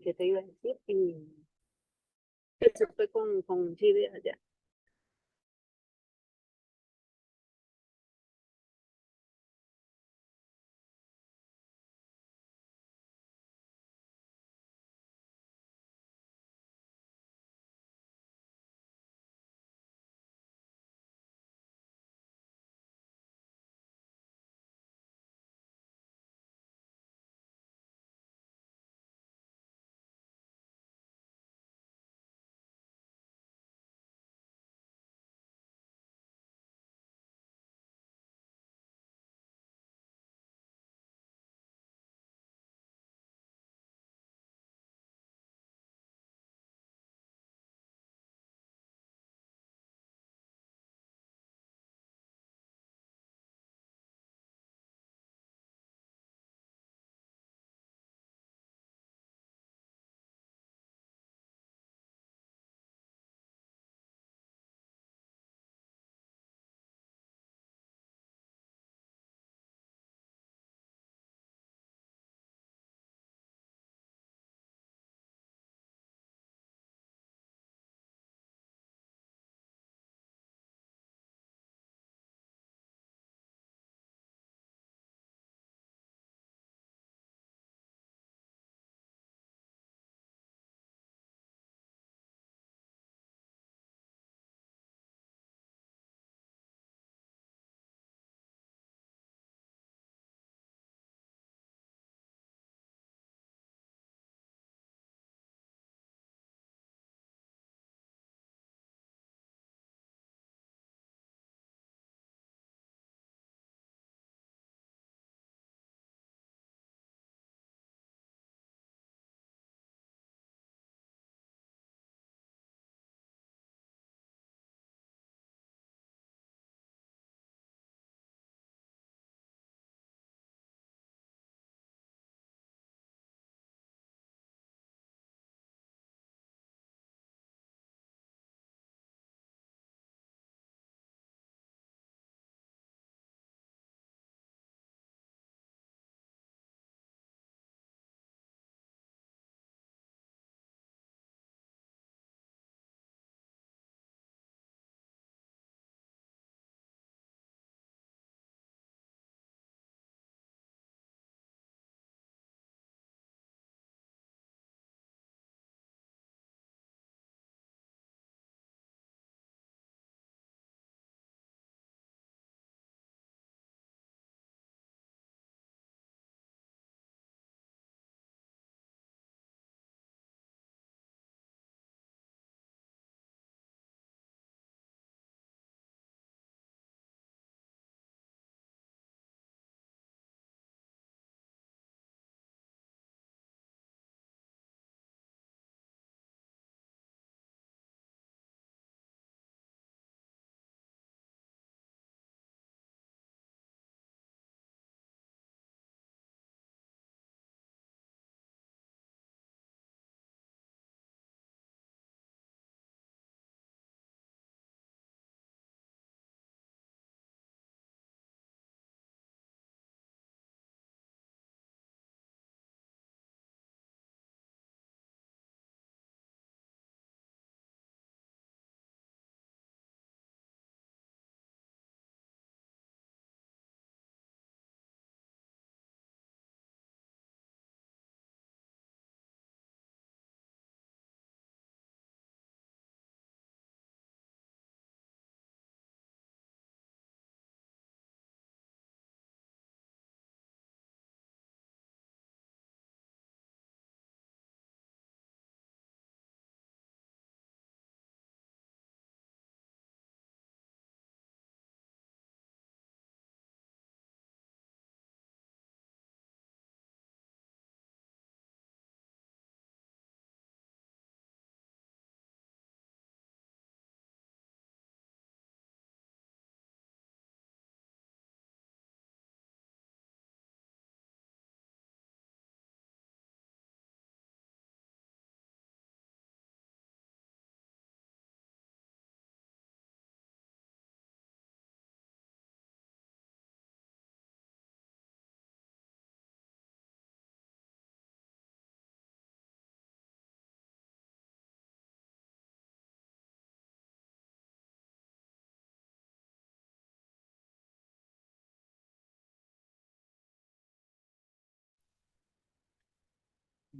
¿qué te iba a decir? Y eso fue con un chico de allá.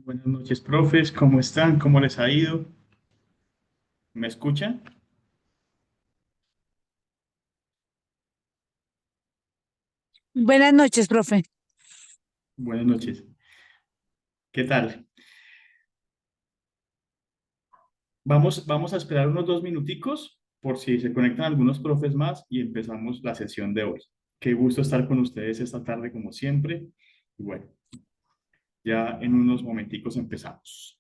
Buenas noches, profes. ¿Cómo están? ¿Cómo les ha ido? ¿Me escuchan? Buenas noches, profe. Buenas noches. ¿Qué tal? Vamos a esperar unos 2 minuticos por si se conectan algunos profes más y empezamos la sesión de hoy. Qué gusto estar con ustedes esta tarde como siempre. Y bueno, ya en unos momenticos empezamos.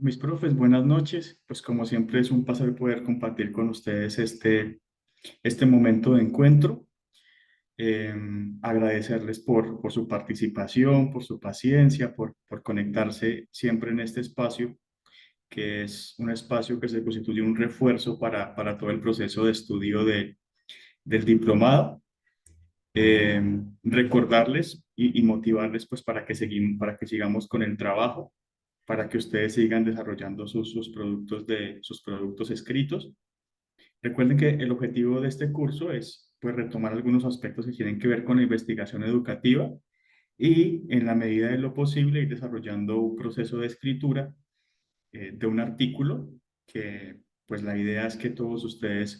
Mis profes, buenas noches. Pues como siempre es un placer poder compartir con ustedes este momento de encuentro. Agradecerles por su participación, por su paciencia, por conectarse siempre en este espacio, que es un espacio que se constituye un refuerzo para todo el proceso de estudio del diplomado. Recordarles y motivarles pues para que sigamos con el trabajo, para que ustedes sigan desarrollando sus productos escritos. Recuerden que el objetivo de este curso es pues retomar algunos aspectos que tienen que ver con la investigación educativa y en la medida de lo posible ir desarrollando un proceso de escritura de un artículo que pues la idea es que todos ustedes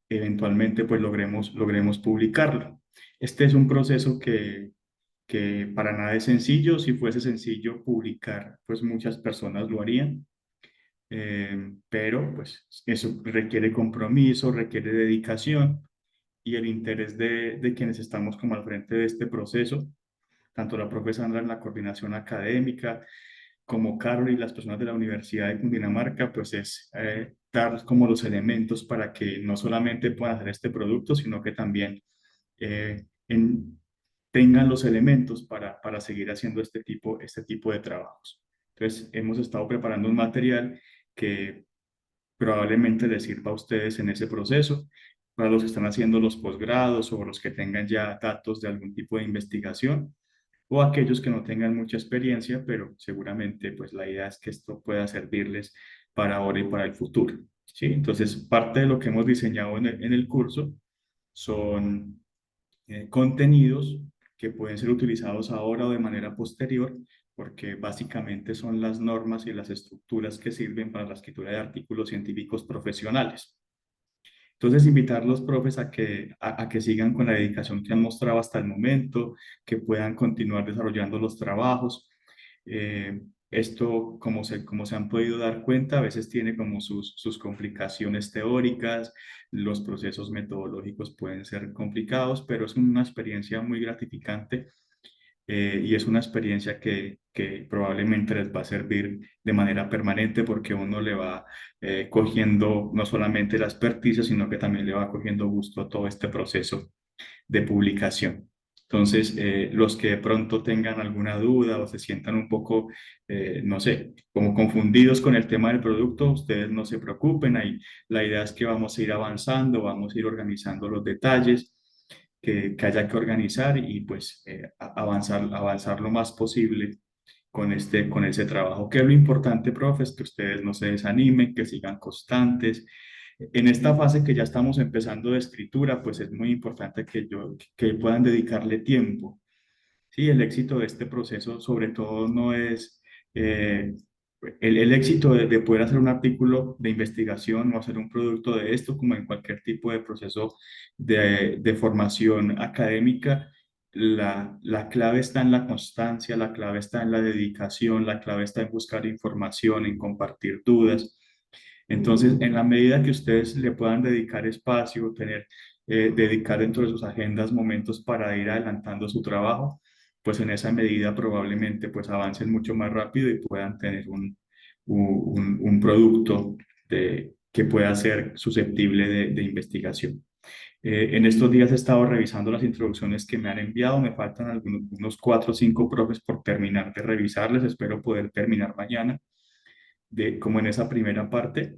eventualmente pues logremos publicarlo. Este es un proceso que para nada es sencillo. Si fuese sencillo publicar, pues muchas personas lo harían. Pero pues eso requiere compromiso, requiere dedicación y el interés de quienes estamos como al frente de este proceso, tanto la profesora Sandra en la coordinación académica, como Carol y las personas de la Universidad de Cundinamarca, pues es dar como los elementos para que no solamente puedan hacer este producto, sino que también eh, en- tengan los elementos para seguir haciendo este tipo de trabajos. Entonces, hemos estado preparando un material que probablemente les sirva a ustedes en ese proceso, para los que están haciendo los posgrados o los que tengan ya datos de algún tipo de investigación o aquellos que no tengan mucha experiencia, pero seguramente pues la idea es que esto pueda servirles para ahora y para el futuro. ¿Sí? Entonces, parte de lo que hemos diseñado en el curso son contenidos que pueden ser utilizados ahora o de manera posterior, porque básicamente son las normas y las estructuras que sirven para la escritura de artículos científicos profesionales. Entonces, invitar a los profes a que sigan con la dedicación que han mostrado hasta el momento, que puedan continuar desarrollando los trabajos. Esto, como se han podido dar cuenta, a veces tiene como sus complicaciones teóricas, los procesos metodológicos pueden ser complicados, pero es una experiencia muy gratificante y es una experiencia que probablemente les va a servir de manera permanente porque uno le va cogiendo no solamente la experticia, sino que también le va cogiendo gusto a todo este proceso de publicación. Entonces, los que de pronto tengan alguna duda o se sientan un poco, no sé, como confundidos con el tema del producto, ustedes no se preocupen. Ahí la idea es que vamos a ir avanzando, vamos a ir organizando los detalles que haya que organizar y pues avanzar lo más posible con ese trabajo. Que es lo importante, profe, es que ustedes no se desanimen, que sigan constantes. En esta fase que ya estamos empezando de escritura, pues es muy importante que puedan dedicarle tiempo. Sí, el éxito de este proceso sobre todo no es el éxito de poder hacer un artículo de investigación o hacer un producto de esto, como en cualquier tipo de proceso de formación académica. La clave está en la constancia, la clave está en la dedicación, la clave está en buscar información, en compartir dudas. Entonces, en la medida que ustedes le puedan dedicar espacio, dedicar dentro de sus agendas momentos para ir adelantando su trabajo, pues en esa medida probablemente pues avancen mucho más rápido y puedan tener un producto que pueda ser susceptible de investigación. En estos días he estado revisando las introducciones que me han enviado, me faltan unos 4 o 5 profes por terminar de revisarles, espero poder terminar mañana, como en esa primera parte.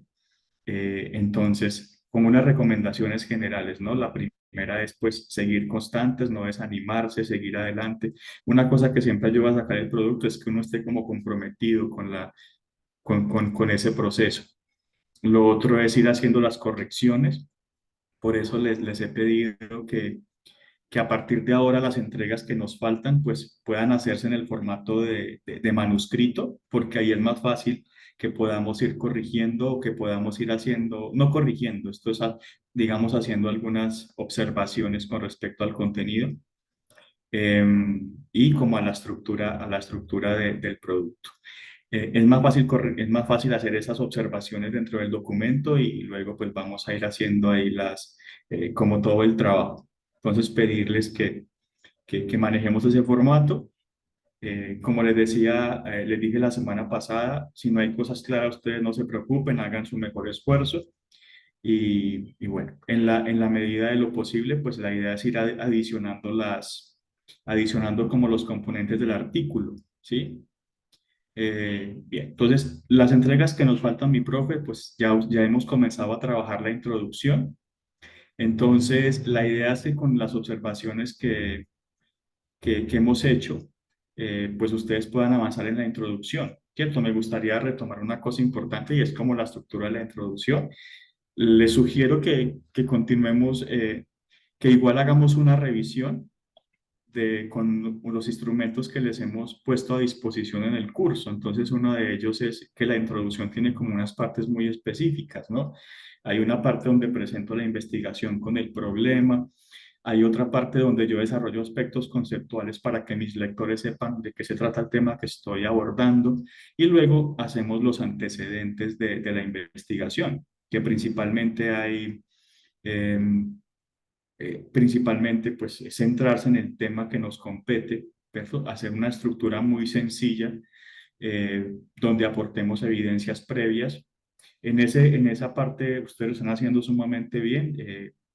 Entonces, como unas recomendaciones generales, ¿no? La primera es pues seguir constantes, no desanimarse, seguir adelante. Una cosa que siempre ayuda a sacar el producto es que uno esté como comprometido con ese proceso. Lo otro es ir haciendo las correcciones. Por eso les he pedido que a partir de ahora las entregas que nos faltan pues puedan hacerse en el formato de manuscrito, porque ahí es más fácil que podamos ir corrigiendo o que podamos ir haciendo, no corrigiendo, esto es, digamos, haciendo algunas observaciones con respecto al contenido y como a la estructura del producto. Es más fácil hacer esas observaciones dentro del documento y luego pues vamos a ir haciendo ahí como todo el trabajo. Entonces pedirles que manejemos ese formato. Como les decía, les dije la semana pasada, si no hay cosas claras, ustedes no se preocupen, hagan su mejor esfuerzo. Y bueno, en la medida de lo posible, pues la idea es ir adicionando como los componentes del artículo, ¿sí? Bien, entonces las entregas que nos faltan, mi profe, pues ya hemos comenzado a trabajar la introducción. Entonces, la idea es que con las observaciones que hemos hecho, pues ustedes puedan avanzar en la introducción, ¿cierto? Me gustaría retomar una cosa importante y es como la estructura de la introducción. Les sugiero que continuemos, que igual hagamos una revisión con los instrumentos que les hemos puesto a disposición en el curso. Entonces, uno de ellos es que la introducción tiene como unas partes muy específicas, ¿no? Hay una parte donde presento la investigación con el problema, Hay otra parte donde yo desarrollo aspectos conceptuales para que mis lectores sepan de qué se trata el tema que estoy abordando. Y luego hacemos los antecedentes de la investigación, que principalmente hay, principalmente pues es centrarse en el tema que nos compete, pero hacer una estructura muy sencilla donde aportemos evidencias previas. En esa parte ustedes lo están haciendo sumamente bien.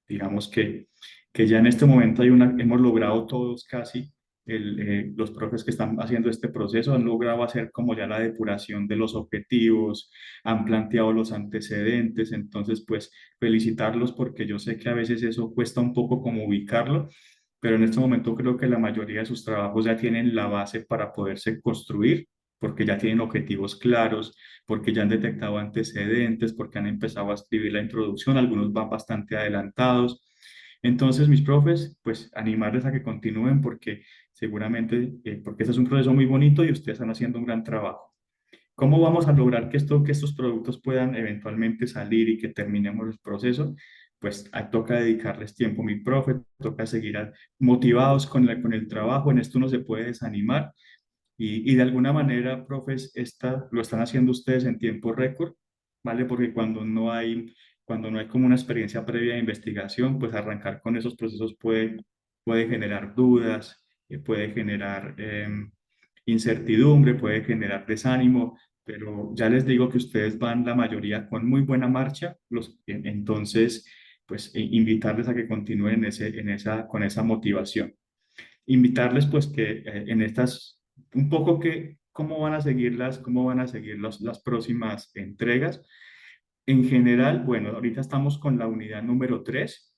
Digamos que ya en este momento hemos logrado todos casi, los profes que están haciendo este proceso han logrado hacer como ya la depuración de los objetivos, han planteado los antecedentes, entonces pues felicitarlos porque yo sé que a veces eso cuesta un poco como ubicarlo, pero en este momento creo que la mayoría de sus trabajos ya tienen la base para poderse construir, porque ya tienen objetivos claros, porque ya han detectado antecedentes, porque han empezado a escribir la introducción, algunos van bastante adelantados. Entonces, mis profes, pues animarles a que continúen porque seguramente, porque este es un proceso muy bonito y ustedes están haciendo un gran trabajo. ¿Cómo vamos a lograr que estos productos puedan eventualmente salir y que terminemos el proceso? Pues toca dedicarles tiempo, mi profe, toca seguir motivados con el trabajo, en esto no se puede desanimar y de alguna manera, profes, lo están haciendo ustedes en tiempo récord, ¿vale? Porque cuando no hay como una experiencia previa de investigación, pues arrancar con esos procesos puede generar dudas, puede generar incertidumbre, puede generar desánimo, pero ya les digo que ustedes van la mayoría con muy buena marcha, entonces, pues invitarles a que continúen con esa motivación. Invitarles pues que en estas, un poco que, cómo van a seguir las próximas entregas. En general, bueno, ahorita estamos con la unidad número 3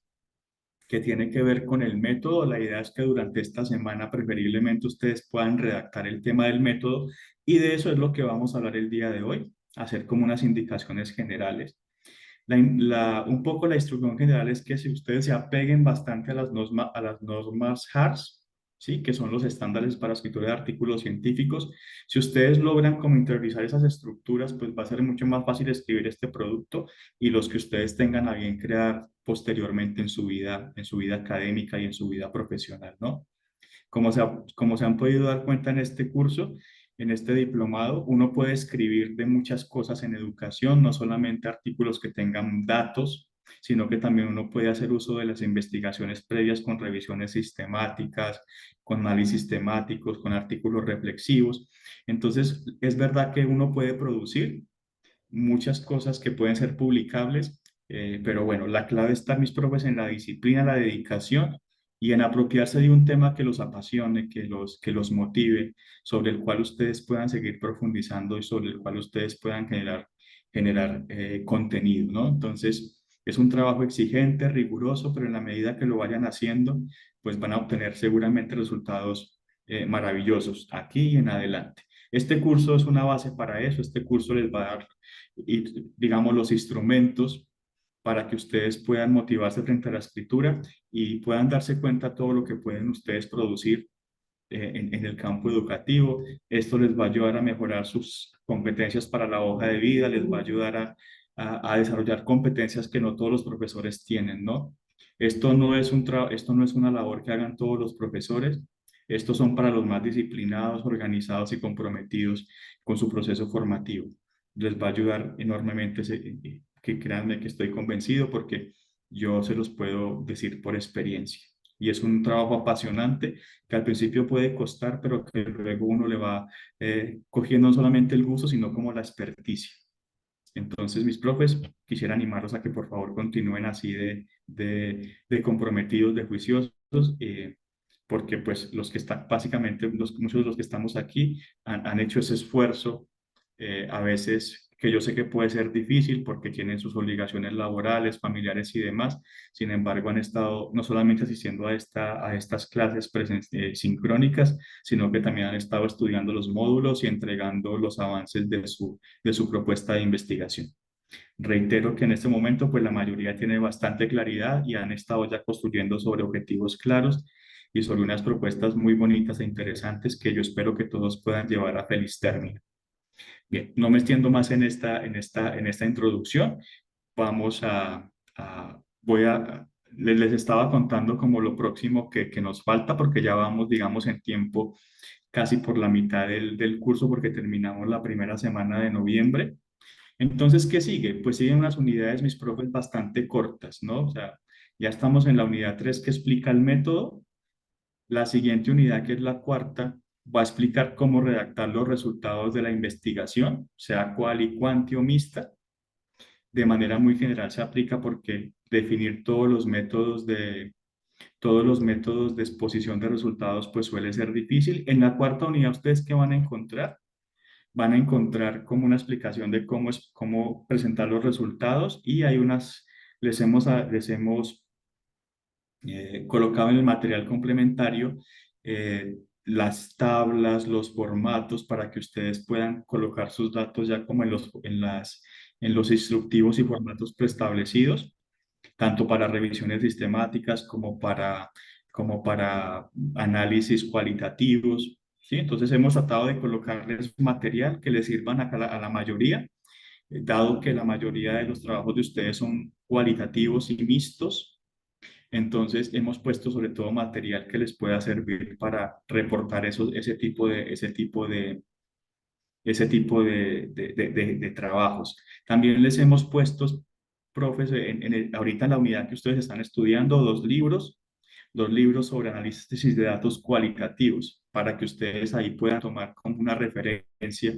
que tiene que ver con el método. La idea es que durante esta semana preferiblemente ustedes puedan redactar el tema del método y de eso es lo que vamos a hablar el día de hoy, hacer como unas indicaciones generales. Un poco la instrucción general es que si ustedes se apeguen bastante a las normas HARS, ¿sí? Que son los estándares para escritura de artículos científicos, si ustedes logran como interiorizar esas estructuras, pues va a ser mucho más fácil escribir este producto y los que ustedes tengan a bien crear posteriormente en su vida académica y en su vida profesional, ¿no? Como se han podido dar cuenta en este curso, en este diplomado, uno puede escribir de muchas cosas en educación, no solamente artículos que tengan datos, sino que también uno puede hacer uso de las investigaciones previas con revisiones sistemáticas, con análisis temáticos, con artículos reflexivos. Entonces, es verdad que uno puede producir muchas cosas que pueden ser publicables, pero bueno, la clave está, mis profes, en la disciplina, la dedicación y en apropiarse de un tema que los apasione, que los motive, sobre el cual ustedes puedan seguir profundizando y sobre el cual ustedes puedan generar contenido, ¿no? Entonces, es un trabajo exigente, riguroso, pero en la medida que lo vayan haciendo, pues van a obtener seguramente resultados maravillosos aquí y en adelante. Este curso es una base para eso, este curso les va a dar digamos, los instrumentos para que ustedes puedan motivarse frente a la escritura y puedan darse cuenta de todo lo que pueden ustedes producir en el campo educativo. Esto les va a ayudar a mejorar sus competencias para la hoja de vida, les va a ayudar a desarrollar competencias que no todos los profesores tienen, ¿no? Esto no es una labor que hagan todos los profesores. Estos son para los más disciplinados, organizados y comprometidos con su proceso formativo. Les va a ayudar enormemente, que créanme que estoy convencido porque yo se los puedo decir por experiencia. Y es un trabajo apasionante que al principio puede costar, pero que luego uno le va cogiendo no solamente el gusto, sino como la experticia. Entonces, mis profes, quisiera animarlos a que por favor continúen así de comprometidos, de juiciosos, porque pues los que están, básicamente muchos de los que estamos aquí han hecho ese esfuerzo, a veces que yo sé que puede ser difícil porque tienen sus obligaciones laborales, familiares y demás. Sin embargo, han estado no solamente asistiendo a estas clases sincrónicas, sino que también han estado estudiando los módulos y entregando los avances de su propuesta de investigación. Reitero que en este momento, pues la mayoría tiene bastante claridad y han estado ya construyendo sobre objetivos claros y sobre unas propuestas muy bonitas e interesantes que yo espero que todos puedan llevar a feliz término. Bien, no me extiendo más en esta introducción. Voy a les estaba contando como lo próximo que nos falta, porque ya vamos, digamos, en tiempo casi por la mitad del curso, porque terminamos la primera semana de noviembre. Entonces, ¿qué sigue? Pues siguen unas unidades, mis profes, bastante cortas, ¿no? O sea, ya estamos en la unidad 3 que explica el método. La siguiente unidad, que es la cuarta, va a explicar cómo redactar los resultados de la investigación, sea cual y cuanti o mixta. De manera muy general se aplica porque definir todos los métodos de exposición de resultados pues suele ser difícil. En la cuarta unidad, ¿ustedes qué van a encontrar? Van a encontrar como una explicación de cómo presentar los resultados, y hay les hemos colocado en el material complementario las tablas, los formatos para que ustedes puedan colocar sus datos ya como en los instructivos y formatos preestablecidos, tanto para revisiones sistemáticas como para análisis cualitativos. ¿Sí? Entonces hemos tratado de colocarles material que les sirvan a la mayoría, dado que la mayoría de los trabajos de ustedes son cualitativos y mixtos. Entonces hemos puesto sobre todo material que les pueda servir para reportar ese tipo de trabajos. También les hemos puesto, profes, ahorita en la unidad que ustedes están estudiando, dos libros sobre análisis de datos cualitativos, para que ustedes ahí puedan tomar como una referencia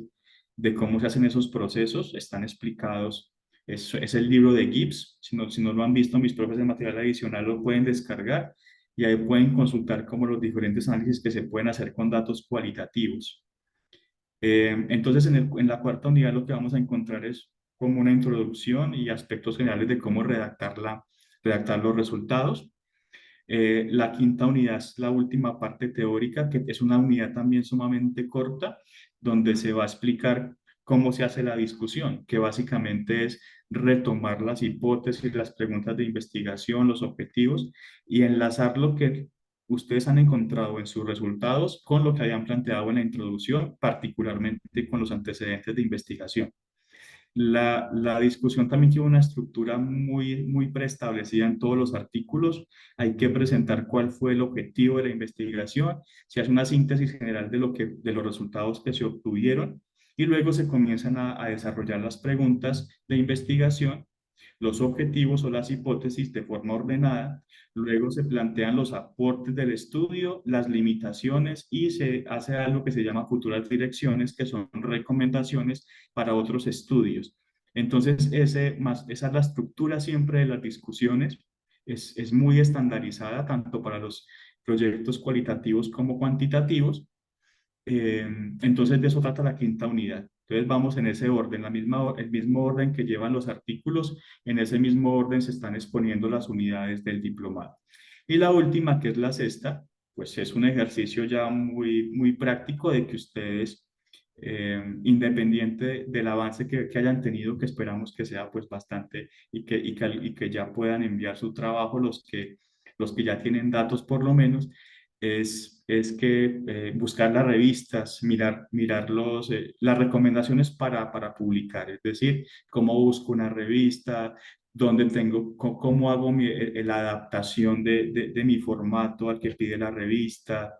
de cómo se hacen esos procesos. Están explicados. Es el libro de Gibbs. Si no lo han visto, mis profes de material adicional lo pueden descargar y ahí pueden consultar como los diferentes análisis que se pueden hacer con datos cualitativos. Entonces, en la cuarta unidad lo que vamos a encontrar es como una introducción y aspectos generales de cómo redactar los resultados. La quinta unidad es la última parte teórica, que es una unidad también sumamente corta, donde se va a explicar cómo se hace la discusión, que básicamente es retomar las hipótesis, las preguntas de investigación, los objetivos, y enlazar lo que ustedes han encontrado en sus resultados con lo que habían planteado en la introducción, particularmente con los antecedentes de investigación. La discusión también tiene una estructura muy preestablecida en todos los artículos. Hay que presentar cuál fue el objetivo de la investigación, se hace una síntesis general de los resultados que se obtuvieron, y luego se comienzan a desarrollar las preguntas de investigación, los objetivos o las hipótesis de forma ordenada. Luego se plantean los aportes del estudio, las limitaciones, y se hace algo que se llama futuras direcciones, que son recomendaciones para otros estudios. Entonces, esa es la estructura siempre de las discusiones. Es muy estandarizada tanto para los proyectos cualitativos como cuantitativos. Entonces, de eso trata la quinta unidad. Entonces, vamos en ese orden, el mismo orden que llevan los artículos, en ese mismo orden se están exponiendo las unidades del diplomado. Y la última, que es la sexta, pues es un ejercicio ya muy práctico de que ustedes, independiente del avance que hayan tenido, que esperamos que sea pues bastante, y que ya puedan enviar su trabajo los que ya tienen datos por lo menos, es que buscar las revistas, mirar las recomendaciones para publicar, es decir, cómo busco una revista, dónde cómo hago la adaptación de mi formato al que pide la revista,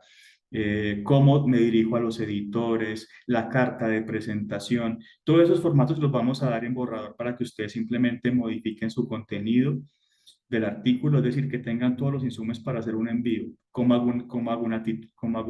cómo me dirijo a los editores, la carta de presentación. Todos esos formatos los vamos a dar en borrador para que ustedes simplemente modifiquen su contenido del artículo, es decir, que tengan todos los insumos para hacer un envío, cómo hago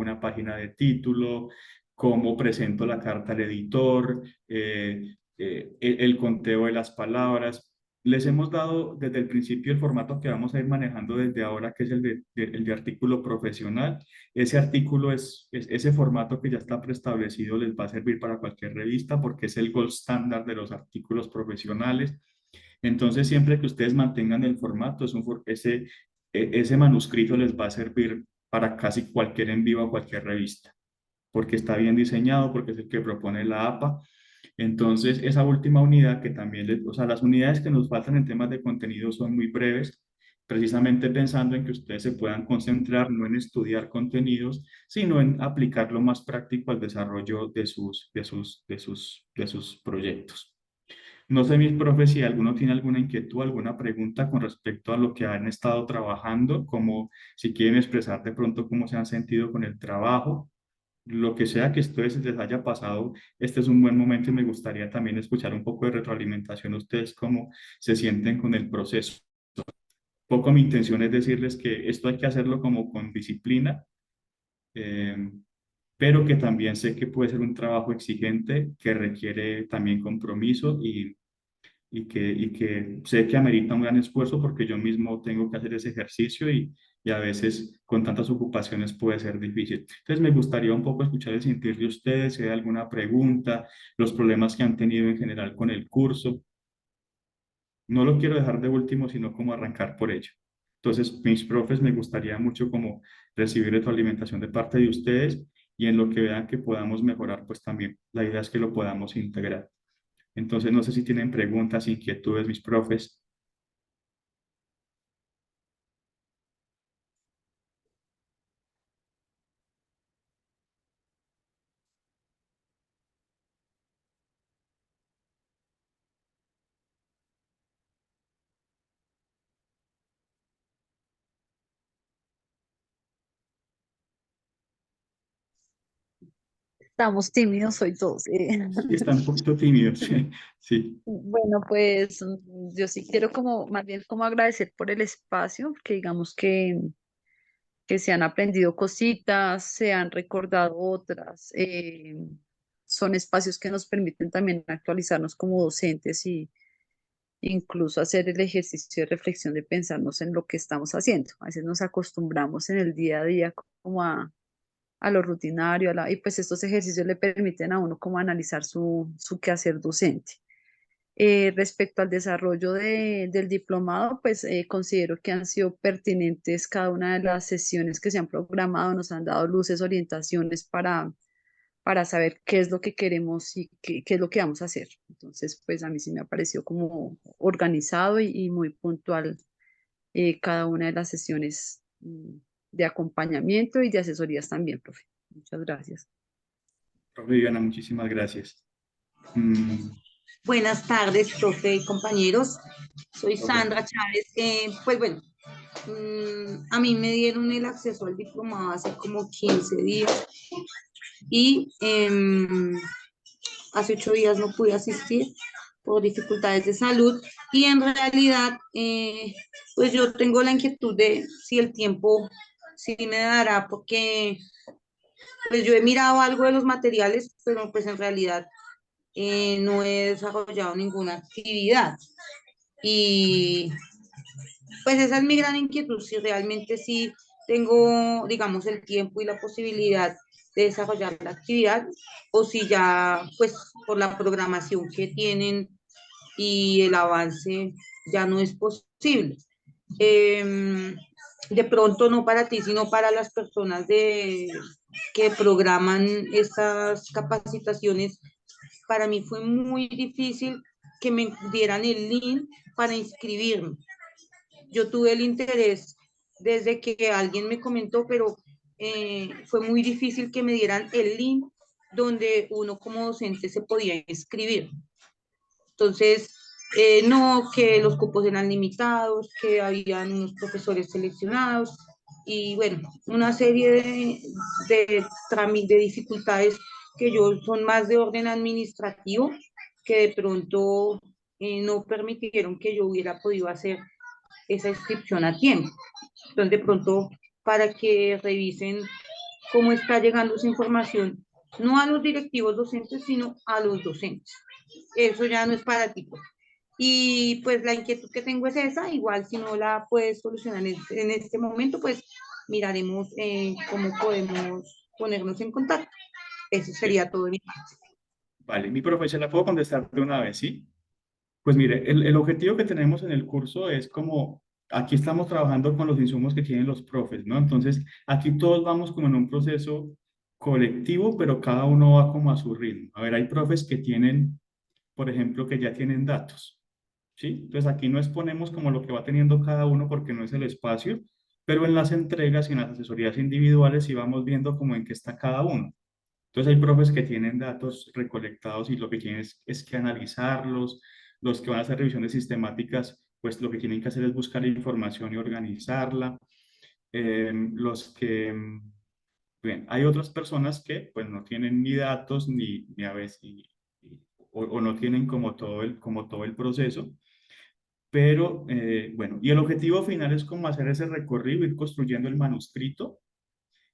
una página de título, cómo presento la carta al editor, el conteo de las palabras. Les hemos dado desde el principio el formato que vamos a ir manejando desde ahora, que es el de artículo profesional. Ese formato que ya está preestablecido les va a servir para cualquier revista, porque es el gold standard de los artículos profesionales. Entonces, siempre que ustedes mantengan el formato, ese manuscrito les va a servir para casi cualquier envío a cualquier revista, porque está bien diseñado, porque es el que propone la APA. Entonces, esa última unidad que también, o sea, las unidades que nos faltan en temas de contenido son muy breves, precisamente pensando en que ustedes se puedan concentrar no en estudiar contenidos, sino en aplicar lo más práctico al desarrollo de sus proyectos. No sé, mis profes, si alguno tiene alguna inquietud, alguna pregunta con respecto a lo que han estado trabajando, como si quieren expresar de pronto cómo se han sentido con el trabajo, lo que sea que a ustedes les haya pasado, este es un buen momento y me gustaría también escuchar un poco de retroalimentación a ustedes, cómo se sienten con el proceso. Poco mi intención es decirles que esto hay que hacerlo como con disciplina, eh, pero que también sé que puede ser un trabajo exigente que requiere también compromiso y que sé que amerita un gran esfuerzo porque yo mismo tengo que hacer ese ejercicio y a veces con tantas ocupaciones puede ser difícil. Entonces me gustaría un poco escuchar el sentir de ustedes, si hay alguna pregunta, los problemas que han tenido en general con el curso. No lo quiero dejar de último, sino como arrancar por ello. Entonces, mis profes, me gustaría mucho como recibir retroalimentación de parte de ustedes y en lo que vean que podamos mejorar, pues también la idea es que lo podamos integrar. Entonces, no sé si tienen preguntas, inquietudes, mis profes. Estamos tímidos hoy todos. Sí, están un poquito tímidos. Sí, Bueno, pues yo sí quiero como, más bien como agradecer por el espacio, porque digamos que se han aprendido cositas, se han recordado otras, son espacios que nos permiten también actualizarnos como docentes y incluso hacer el ejercicio de reflexión de pensarnos en lo que estamos haciendo. A veces nos acostumbramos en el día a día como a lo rutinario, y pues estos ejercicios le permiten a uno como analizar su quehacer docente. Respecto al desarrollo del diplomado, pues considero que han sido pertinentes cada una de las sesiones que se han programado, nos han dado luces, orientaciones para saber qué es lo que queremos y qué es lo que vamos a hacer. Entonces, pues a mí sí me ha parecido como organizado y muy puntual cada una de las sesiones de acompañamiento y de asesorías también, profe. Muchas gracias. profe Viviana, muchísimas gracias. Mm, Buenas tardes, profe y compañeros. Soy profe, Sandra Chávez. Pues bueno, a mí me dieron el acceso al diplomado hace como 15 días y hace 8 días no pude asistir por dificultades de salud y en realidad pues yo tengo la inquietud de si el tiempo sí me dará porque pues yo he mirado algo de los materiales, pero pues en realidad no he desarrollado ninguna actividad. Y pues esa es mi gran inquietud, si realmente sí tengo, digamos, el tiempo y la posibilidad de desarrollar la actividad o si ya, pues por la programación que tienen y el avance ya no es posible. De pronto no para ti, sino para las personas que programan estas capacitaciones. Para mí fue muy difícil que me dieran el link para inscribirme. Yo tuve el interés desde que alguien me comentó, pero fue muy difícil que me dieran el link donde uno como docente se podía inscribir. Entonces, no, que los cupos eran limitados, que habían unos profesores seleccionados y bueno, una serie de dificultades que yo son más de orden administrativo que de pronto no permitieron que yo hubiera podido hacer esa inscripción a tiempo. Entonces, de pronto, para que revisen cómo está llegando esa información, no a los directivos docentes, sino a los docentes. Eso ya no es para ti. Y pues la inquietud que tengo es esa, igual si no la puedes solucionar en este momento, pues miraremos cómo podemos ponernos en contacto. Eso sí, sería todo de mi parte. vale, mi profe, ¿se la puedo contestar de una vez, sí? Pues mire, el objetivo que tenemos en el curso es como, aquí estamos trabajando con los insumos que tienen los profes, ¿no? Entonces, aquí todos vamos como en un proceso colectivo, pero cada uno va como a su ritmo. A ver, hay profes que tienen, por ejemplo, que ya tienen datos, ¿sí? Entonces, aquí no exponemos como lo que va teniendo cada uno porque no es el espacio, pero en las entregas y en las asesorías individuales sí vamos viendo como en qué está cada uno. Entonces hay profes que tienen datos recolectados y lo que tienen es que analizarlos, Los que van a hacer revisiones sistemáticas, pues lo que tienen que hacer es buscar información y organizarla. Los que, bien, hay otras personas que pues no tienen ni datos ni a veces, o no tienen como todo el proceso. Pero bueno, y el objetivo final es como hacer ese recorrido, ir construyendo el manuscrito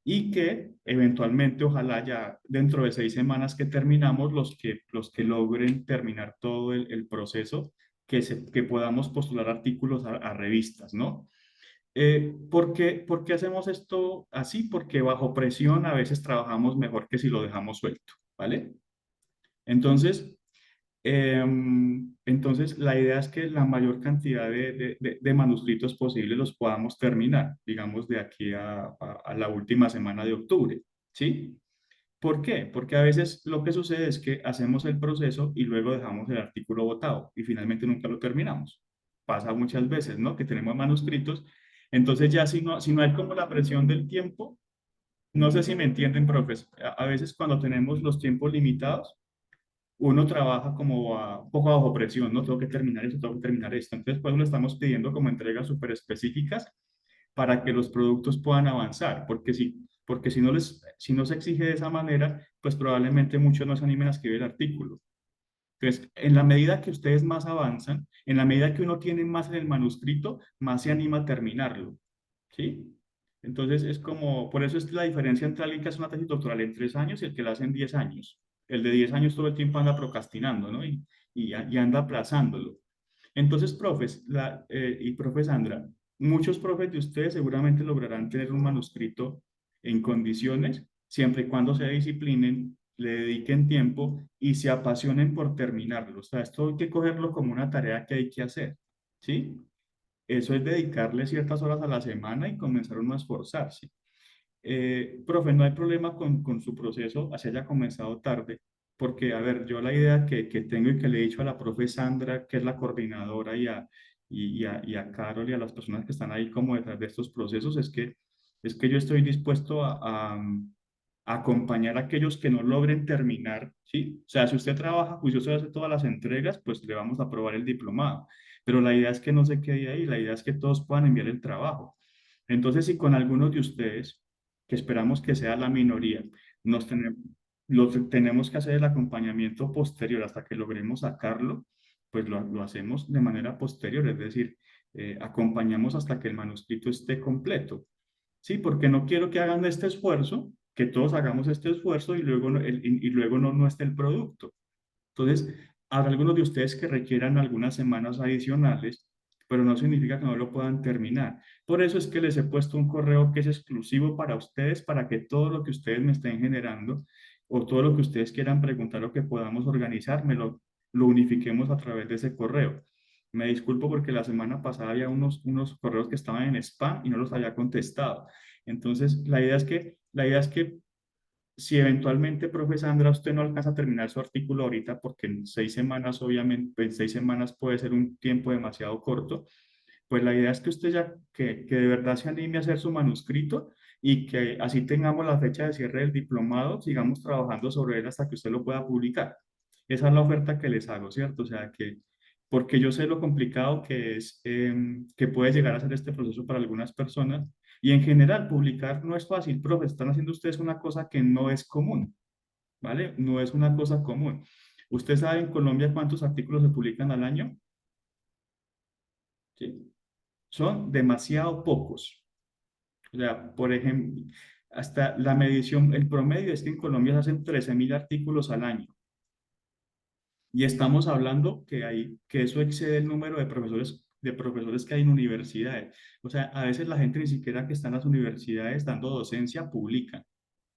y que eventualmente, ojalá ya dentro de 6 semanas que terminamos, los que logren terminar todo el proceso, que podamos postular artículos a revistas, ¿no? ¿Por qué hacemos esto así? Porque bajo presión a veces trabajamos mejor que si lo dejamos suelto, ¿vale? Entonces, entonces, la idea es que la mayor cantidad de manuscritos posibles los podamos terminar, digamos, de aquí a la última semana de octubre, ¿sí? ¿Por qué? Porque a veces lo que sucede es que hacemos el proceso y luego dejamos el artículo botado y finalmente nunca lo terminamos. Pasa muchas veces, ¿no? Que tenemos manuscritos. Entonces ya si no hay como la presión del tiempo, no sé si me entienden, profes. A veces cuando tenemos los tiempos limitados, uno trabaja como un poco bajo presión, ¿no? Tengo que terminar esto, tengo que terminar esto. Entonces, pues le estamos pidiendo como entregas súper específicas para que los productos puedan avanzar, porque si no se exige de esa manera, pues probablemente muchos no se animen a escribir el artículo. Entonces, en la medida que ustedes más avanzan, en la medida que uno tiene más en el manuscrito, más se anima a terminarlo, ¿sí? Entonces, es como, por eso es la diferencia entre alguien que hace una tesis doctoral en 3 años y el que la hace en 10 años. El de 10 años todo el tiempo anda procrastinando, ¿no? Y anda aplazándolo. Entonces, profes, y profe Sandra, muchos profes de ustedes seguramente lograrán tener un manuscrito en condiciones, siempre y cuando se disciplinen, le dediquen tiempo y se apasionen por terminarlo. O sea, esto hay que cogerlo como una tarea que hay que hacer, ¿sí? Eso es dedicarle ciertas horas a la semana y comenzar uno a esforzarse. Profe, no hay problema con su proceso, así haya comenzado tarde, porque, a ver, yo la idea que tengo y que le he dicho a la profe Sandra, que es la coordinadora, y a Carol y a las personas que están ahí como detrás de estos procesos, es que yo estoy dispuesto a acompañar a aquellos que no logren terminar, ¿sí? O sea, si usted trabaja juicioso y hace todas las entregas, pues le vamos a aprobar el diplomado. Pero la idea es que no se quede ahí, la idea es que todos puedan enviar el trabajo. Entonces, si con algunos de ustedes, que esperamos que sea la minoría, tenemos que hacer el acompañamiento posterior hasta que logremos sacarlo, pues lo hacemos de manera posterior, es decir, acompañamos hasta que el manuscrito esté completo. Sí, porque no quiero que hagan este esfuerzo, que todos hagamos este esfuerzo y luego no esté el producto. Entonces, habrá algunos de ustedes que requieran algunas semanas adicionales, pero no significa que no lo puedan terminar. Por eso es que les he puesto un correo que es exclusivo para ustedes, para que todo lo que ustedes me estén generando o todo lo que ustedes quieran preguntar o que podamos organizar, lo unifiquemos a través de ese correo. Me disculpo porque la semana pasada había unos correos que estaban en spam y no los había contestado. Entonces, la idea es que si eventualmente, profe Sandra, usted no alcanza a terminar su artículo ahorita, porque en 6 semanas, obviamente, en 6 semanas puede ser un tiempo demasiado corto, pues la idea es que usted ya, que de verdad se anime a hacer su manuscrito y que así tengamos la fecha de cierre del diplomado, sigamos trabajando sobre él hasta que usted lo pueda publicar. Esa es la oferta que les hago, ¿cierto? O sea, porque yo sé lo complicado que es, que puede llegar a ser este proceso para algunas personas, y en general, publicar no es fácil, profe, están haciendo ustedes una cosa que no es común, ¿vale? No es una cosa común. ¿Usted sabe en Colombia cuántos artículos se publican al año? ¿Sí? Son demasiado pocos. O sea, por ejemplo, hasta la medición, el promedio es que en Colombia se hacen 13.000 artículos al año. Y estamos hablando que eso excede el número de profesores que hay en universidades. O sea, a veces la gente ni siquiera que está en las universidades dando docencia publica.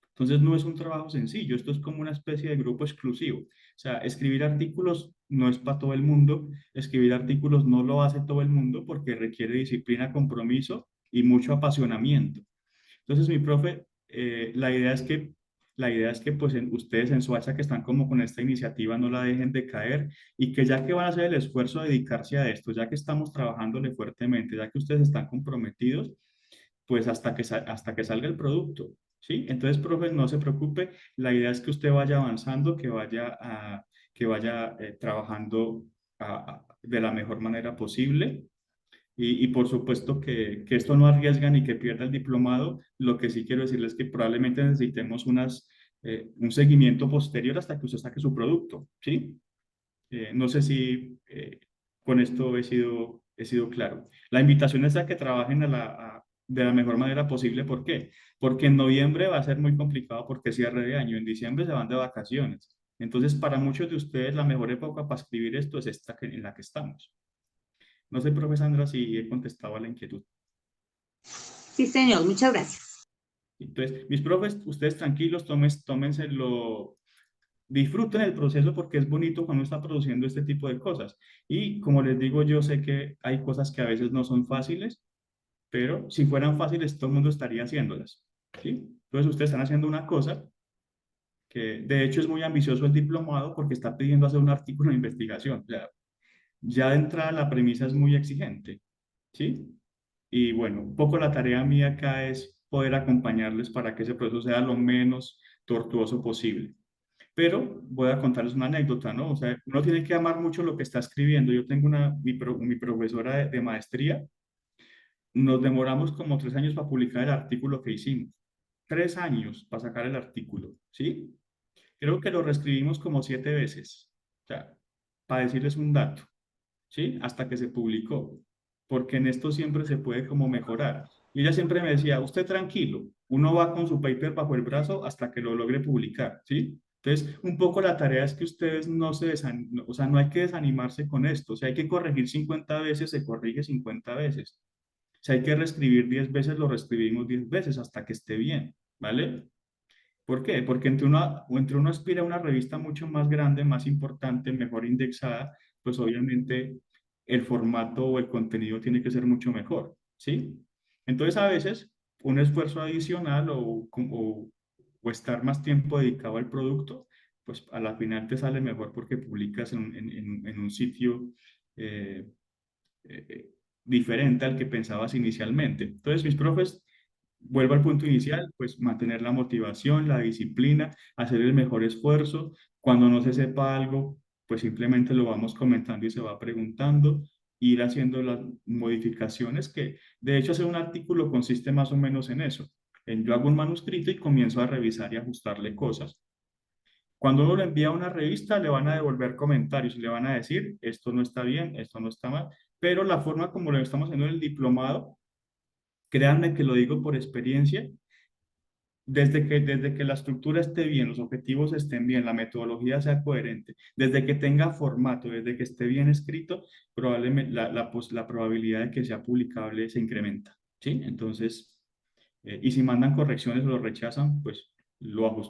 Entonces no es un trabajo sencillo, esto es como una especie de grupo exclusivo. O sea, escribir artículos no es para todo el mundo, escribir artículos no lo hace todo el mundo porque requiere disciplina, compromiso y mucho apasionamiento. Entonces, mi profe, la idea es que pues ustedes en Soacha que están como con esta iniciativa no la dejen de caer y que ya que van a hacer el esfuerzo de dedicarse a esto, ya que estamos trabajándole fuertemente, ya que ustedes están comprometidos, pues hasta que salga el producto, ¿sí? Entonces, profe, no se preocupe, la idea es que usted vaya avanzando, que vaya trabajando de la mejor manera posible. Y por supuesto que esto no arriesga ni que pierda el diplomado. Lo que sí quiero decirles es que probablemente necesitemos un seguimiento posterior hasta que usted saque su producto, ¿sí? No sé si con esto he sido claro. La invitación es a que trabajen de la mejor manera posible. ¿Por qué? Porque en noviembre va a ser muy complicado porque es cierre de año. En diciembre se van de vacaciones. Entonces, para muchos de ustedes, la mejor época para escribir esto es esta en la que estamos. No sé, profe Sandra, si he contestado a la inquietud. Sí, señor, muchas gracias. Entonces, mis profes, ustedes tranquilos, tómenselo, disfruten el proceso porque es bonito cuando uno está produciendo este tipo de cosas. Y como les digo, yo sé que hay cosas que a veces no son fáciles, pero si fueran fáciles, todo el mundo estaría haciéndolas, ¿sí? Entonces, ustedes están haciendo una cosa que de hecho es muy ambicioso el diplomado porque está pidiendo hacer un artículo de investigación. O sea, ya de entrada la premisa es muy exigente, ¿sí? Y bueno, un poco la tarea mía acá es poder acompañarles para que ese proceso sea lo menos tortuoso posible. Pero voy a contarles una anécdota, ¿no? O sea, uno tiene que amar mucho lo que está escribiendo. Yo tengo mi profesora de maestría, nos demoramos como 3 años para publicar el artículo que hicimos. 3 años para sacar el artículo, ¿sí? Creo que lo reescribimos como 7 veces. O sea, para decirles un dato. ¿Sí? Hasta que se publicó, porque en esto siempre se puede como mejorar. Y ella siempre me decía, usted tranquilo, uno va con su paper bajo el brazo hasta que lo logre publicar, ¿sí? Entonces, un poco la tarea es que ustedes no se desanimen, o sea, no hay que desanimarse con esto, o sea, hay que corregir 50 veces, se corrige 50 veces. Si hay que reescribir 10 veces, lo reescribimos 10 veces hasta que esté bien, ¿vale? ¿Por qué? Porque entre uno aspira a una revista mucho más grande, más importante, mejor indexada, pues obviamente el formato o el contenido tiene que ser mucho mejor, ¿sí? Entonces a veces un esfuerzo adicional o estar más tiempo dedicado al producto, pues a la final te sale mejor porque publicas en un sitio eh, eh, diferente al que pensabas inicialmente. Entonces mis profes, vuelvo al punto inicial, pues mantener la motivación, la disciplina, hacer el mejor esfuerzo. Cuando no se sepa algo, pues simplemente lo vamos comentando y se va preguntando, ir haciendo las modificaciones que, de hecho, hacer un artículo consiste más o menos en eso. Yo hago un manuscrito y comienzo a revisar y ajustarle cosas. Cuando uno lo envía a una revista, le van a devolver comentarios y le van a decir, esto no está bien, esto no está mal, pero la forma como lo estamos haciendo en el diplomado, créanme que lo digo por experiencia, desde que la estructura esté bien, los objetivos estén bien, la metodología sea coherente, desde que tenga formato, desde que esté bien escrito, probablemente la probabilidad de que sea publicable se incrementa, ¿sí? Entonces, y si mandan correcciones o lo rechazan, pues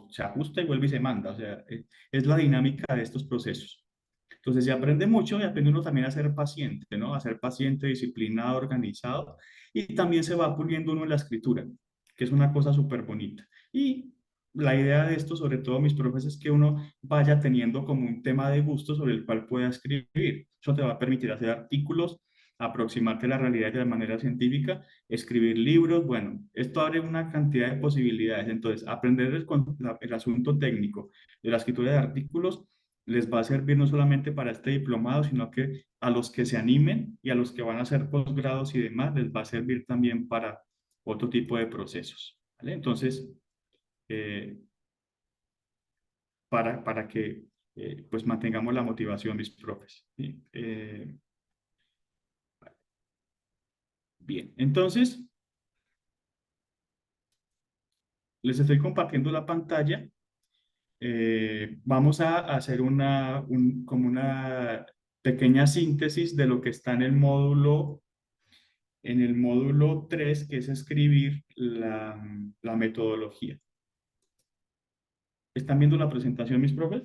se ajusta y vuelve y se manda. O sea, es la dinámica de estos procesos. Entonces se aprende mucho y aprende uno también a ser paciente, ¿no? A ser paciente, disciplinado, organizado. Y también se va puliendo uno en la escritura, que es una cosa súper bonita. Y la idea de esto, sobre todo mis profes, es que uno vaya teniendo como un tema de gusto sobre el cual pueda escribir. Eso te va a permitir hacer artículos, aproximarte a la realidad de manera científica, escribir libros. Bueno, esto abre una cantidad de posibilidades. Entonces, aprender el asunto técnico de la escritura de artículos les va a servir no solamente para este diplomado, sino que a los que se animen y a los que van a hacer posgrados y demás, les va a servir también para otro tipo de procesos, ¿vale? Entonces, eh, para que pues mantengamos la motivación, mis profes, ¿sí? Bien, entonces, les estoy compartiendo la pantalla. Vamos a hacer como una pequeña síntesis de lo que está en el módulo 3, que es escribir la metodología. ¿Están viendo la presentación, mis profes?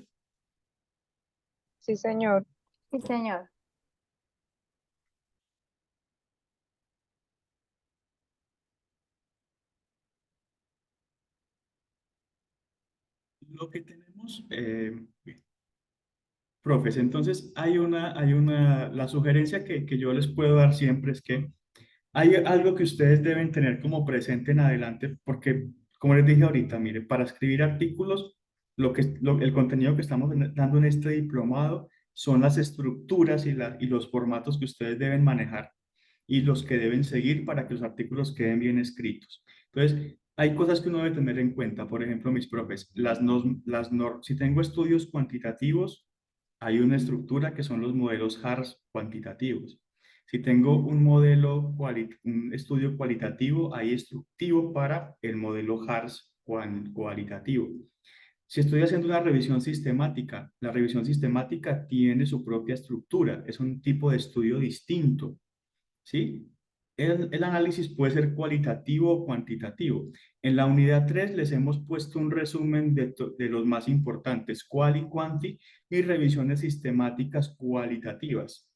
Sí, señor. Sí, señor. Lo que tenemos, bien. Profes, entonces la sugerencia que yo les puedo dar siempre es que hay algo que ustedes deben tener como presente en adelante, porque, como les dije ahorita, mire, para escribir artículos, el contenido que estamos dando en este diplomado son las estructuras y los formatos que ustedes deben manejar y los que deben seguir para que los artículos queden bien escritos. Entonces, hay cosas que uno debe tener en cuenta. Por ejemplo, mis profes, si tengo estudios cuantitativos, hay una estructura que son los modelos HARS cuantitativos. Si tengo un estudio cualitativo, hay instructivo para el modelo HARS cualitativo. Si estoy haciendo una revisión sistemática, la revisión sistemática tiene su propia estructura, es un tipo de estudio distinto, ¿sí? El análisis puede ser cualitativo o cuantitativo. En la unidad 3 les hemos puesto un resumen de los más importantes, cual y cuanti, y revisiones sistemáticas cualitativas,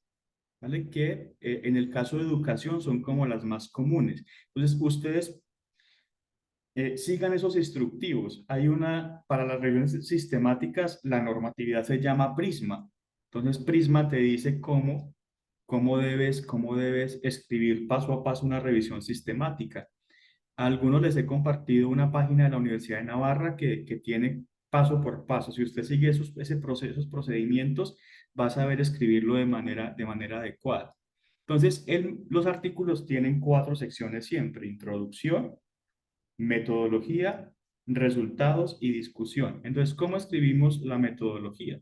¿vale? Que en el caso de educación son como las más comunes. Entonces, ustedes sigan esos instructivos. Para las revisiones sistemáticas, la normatividad se llama Prisma. Entonces, Prisma te dice cómo debes escribir paso a paso una revisión sistemática. A algunos les he compartido una página de la Universidad de Navarra que tiene paso por paso. Si usted sigue esos procedimientos, va a saber escribirlo de manera adecuada. Entonces, los artículos tienen 4 secciones siempre: introducción, metodología, resultados y discusión. Entonces, ¿cómo escribimos la metodología?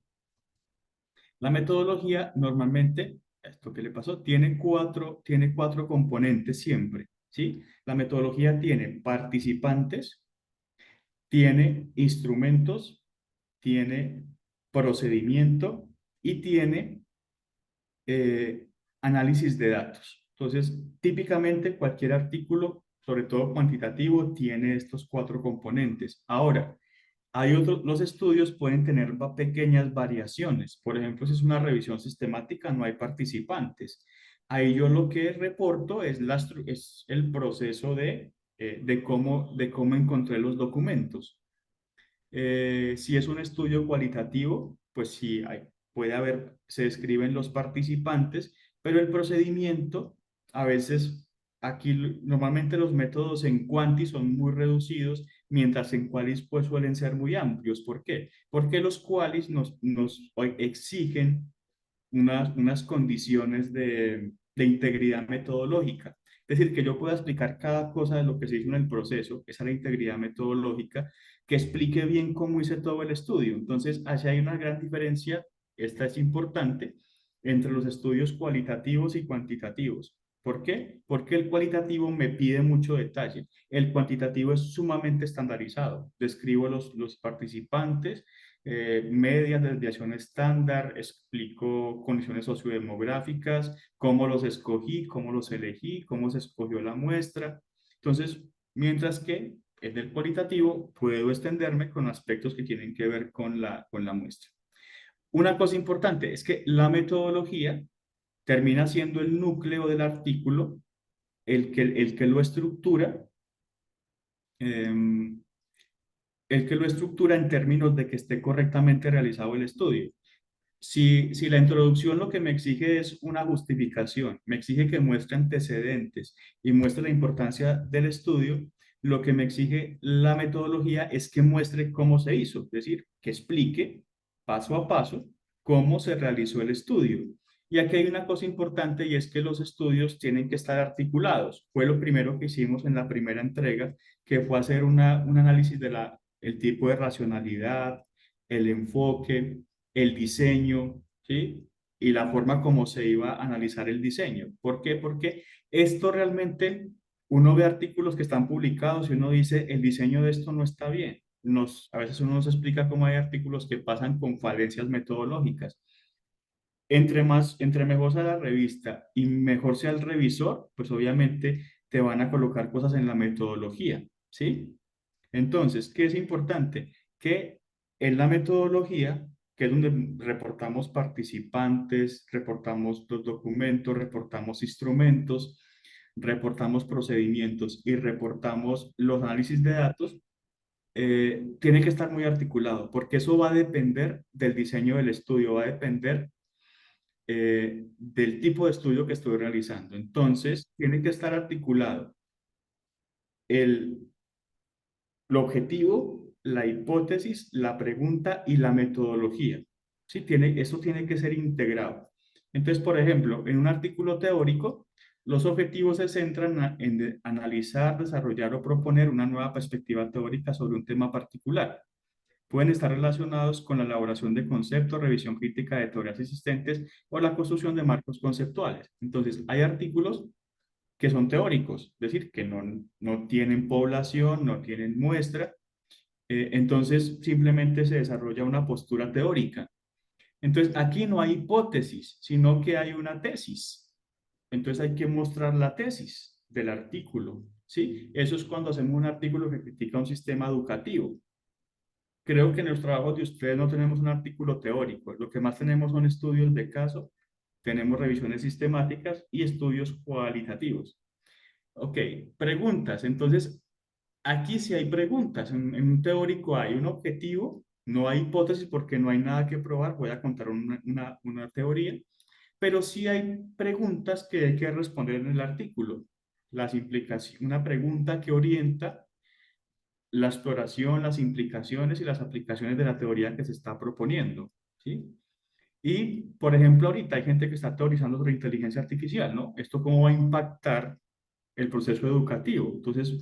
La metodología normalmente, ¿esto qué le pasó? Tiene cuatro componentes siempre, ¿sí? La metodología tiene participantes, tiene instrumentos, tiene procedimiento y tiene análisis de datos. Entonces, típicamente cualquier artículo, sobre todo cuantitativo, tiene estos 4 componentes. Ahora, los estudios pueden tener pequeñas variaciones. Por ejemplo, si es una revisión sistemática, no hay participantes. Ahí yo lo que reporto es el proceso de cómo encontré los documentos. Si es un estudio cualitativo, pues sí, se describen los participantes, pero el procedimiento, a veces, normalmente los métodos en Quanti son muy reducidos, mientras en Qualis pues suelen ser muy amplios. ¿Por qué? Porque los Qualis nos exigen unas condiciones de integridad metodológica. Es decir, que yo pueda explicar cada cosa de lo que se hizo en el proceso, esa es la integridad metodológica, que explique bien cómo hice todo el estudio. Entonces, allá hay una gran diferencia, esta es importante, entre los estudios cualitativos y cuantitativos. ¿Por qué? Porque el cualitativo me pide mucho detalle. El cuantitativo es sumamente estandarizado. Describo los participantes, medias de desviación estándar, explico condiciones sociodemográficas, cómo los escogí, cómo los elegí, cómo se escogió la muestra. Entonces, mientras que en el cualitativo puedo extenderme con aspectos que tienen que ver con la muestra. Una cosa importante es que la metodología termina siendo el núcleo del artículo, el que lo estructura, en términos de que esté correctamente realizado el estudio. Si la introducción lo que me exige es una justificación, me exige que muestre antecedentes y muestre la importancia del estudio, lo que me exige la metodología es que muestre cómo se hizo, es decir, que explique paso a paso cómo se realizó el estudio. Y aquí hay una cosa importante, y es que los estudios tienen que estar articulados. Fue lo primero que hicimos en la primera entrega, que fue hacer un análisis el tipo de racionalidad, el enfoque, el diseño, ¿sí? Y la forma como se iba a analizar el diseño. ¿Por qué? Porque esto realmente, uno ve artículos que están publicados y uno dice, el diseño de esto no está bien. A veces uno nos explica cómo hay artículos que pasan con falencias metodológicas. Entre mejor sea la revista y mejor sea el revisor, pues obviamente te van a colocar cosas en la metodología, ¿sí? Entonces, ¿qué es importante? Que en la metodología, que es donde reportamos participantes, reportamos los documentos, reportamos instrumentos, reportamos procedimientos y reportamos los análisis de datos, tiene que estar muy articulado, porque eso va a depender del diseño del estudio, va a depender del tipo de estudio que estoy realizando. Entonces, tiene que estar articulado el objetivo, la hipótesis, la pregunta y la metodología, ¿sí? Eso tiene que ser integrado. Entonces, por ejemplo, en un artículo teórico, los objetivos se centran en analizar, desarrollar o proponer una nueva perspectiva teórica sobre un tema particular. Pueden estar relacionados con la elaboración de conceptos, revisión crítica de teorías existentes o la construcción de marcos conceptuales. Entonces, hay artículos que son teóricos, es decir, que no tienen población, no tienen muestra, entonces simplemente se desarrolla una postura teórica. Entonces, aquí no hay hipótesis, sino que hay una tesis. Entonces hay que mostrar la tesis del artículo, ¿sí? Eso es cuando hacemos un artículo que critica un sistema educativo. Creo que en los trabajos de ustedes no tenemos un artículo teórico, lo que más tenemos son estudios de caso, tenemos revisiones sistemáticas y estudios cualitativos. Ok, preguntas. Entonces, aquí sí hay preguntas. En un teórico hay un objetivo, no hay hipótesis porque no hay nada que probar. Voy a contar una teoría, pero sí hay preguntas que hay que responder en el artículo. Las implicaciones, una pregunta que orienta la exploración, las implicaciones y las aplicaciones de la teoría que se está proponiendo, ¿sí? Y, por ejemplo, ahorita hay gente que está teorizando sobre inteligencia artificial, ¿no? ¿Esto cómo va a impactar el proceso educativo? Entonces,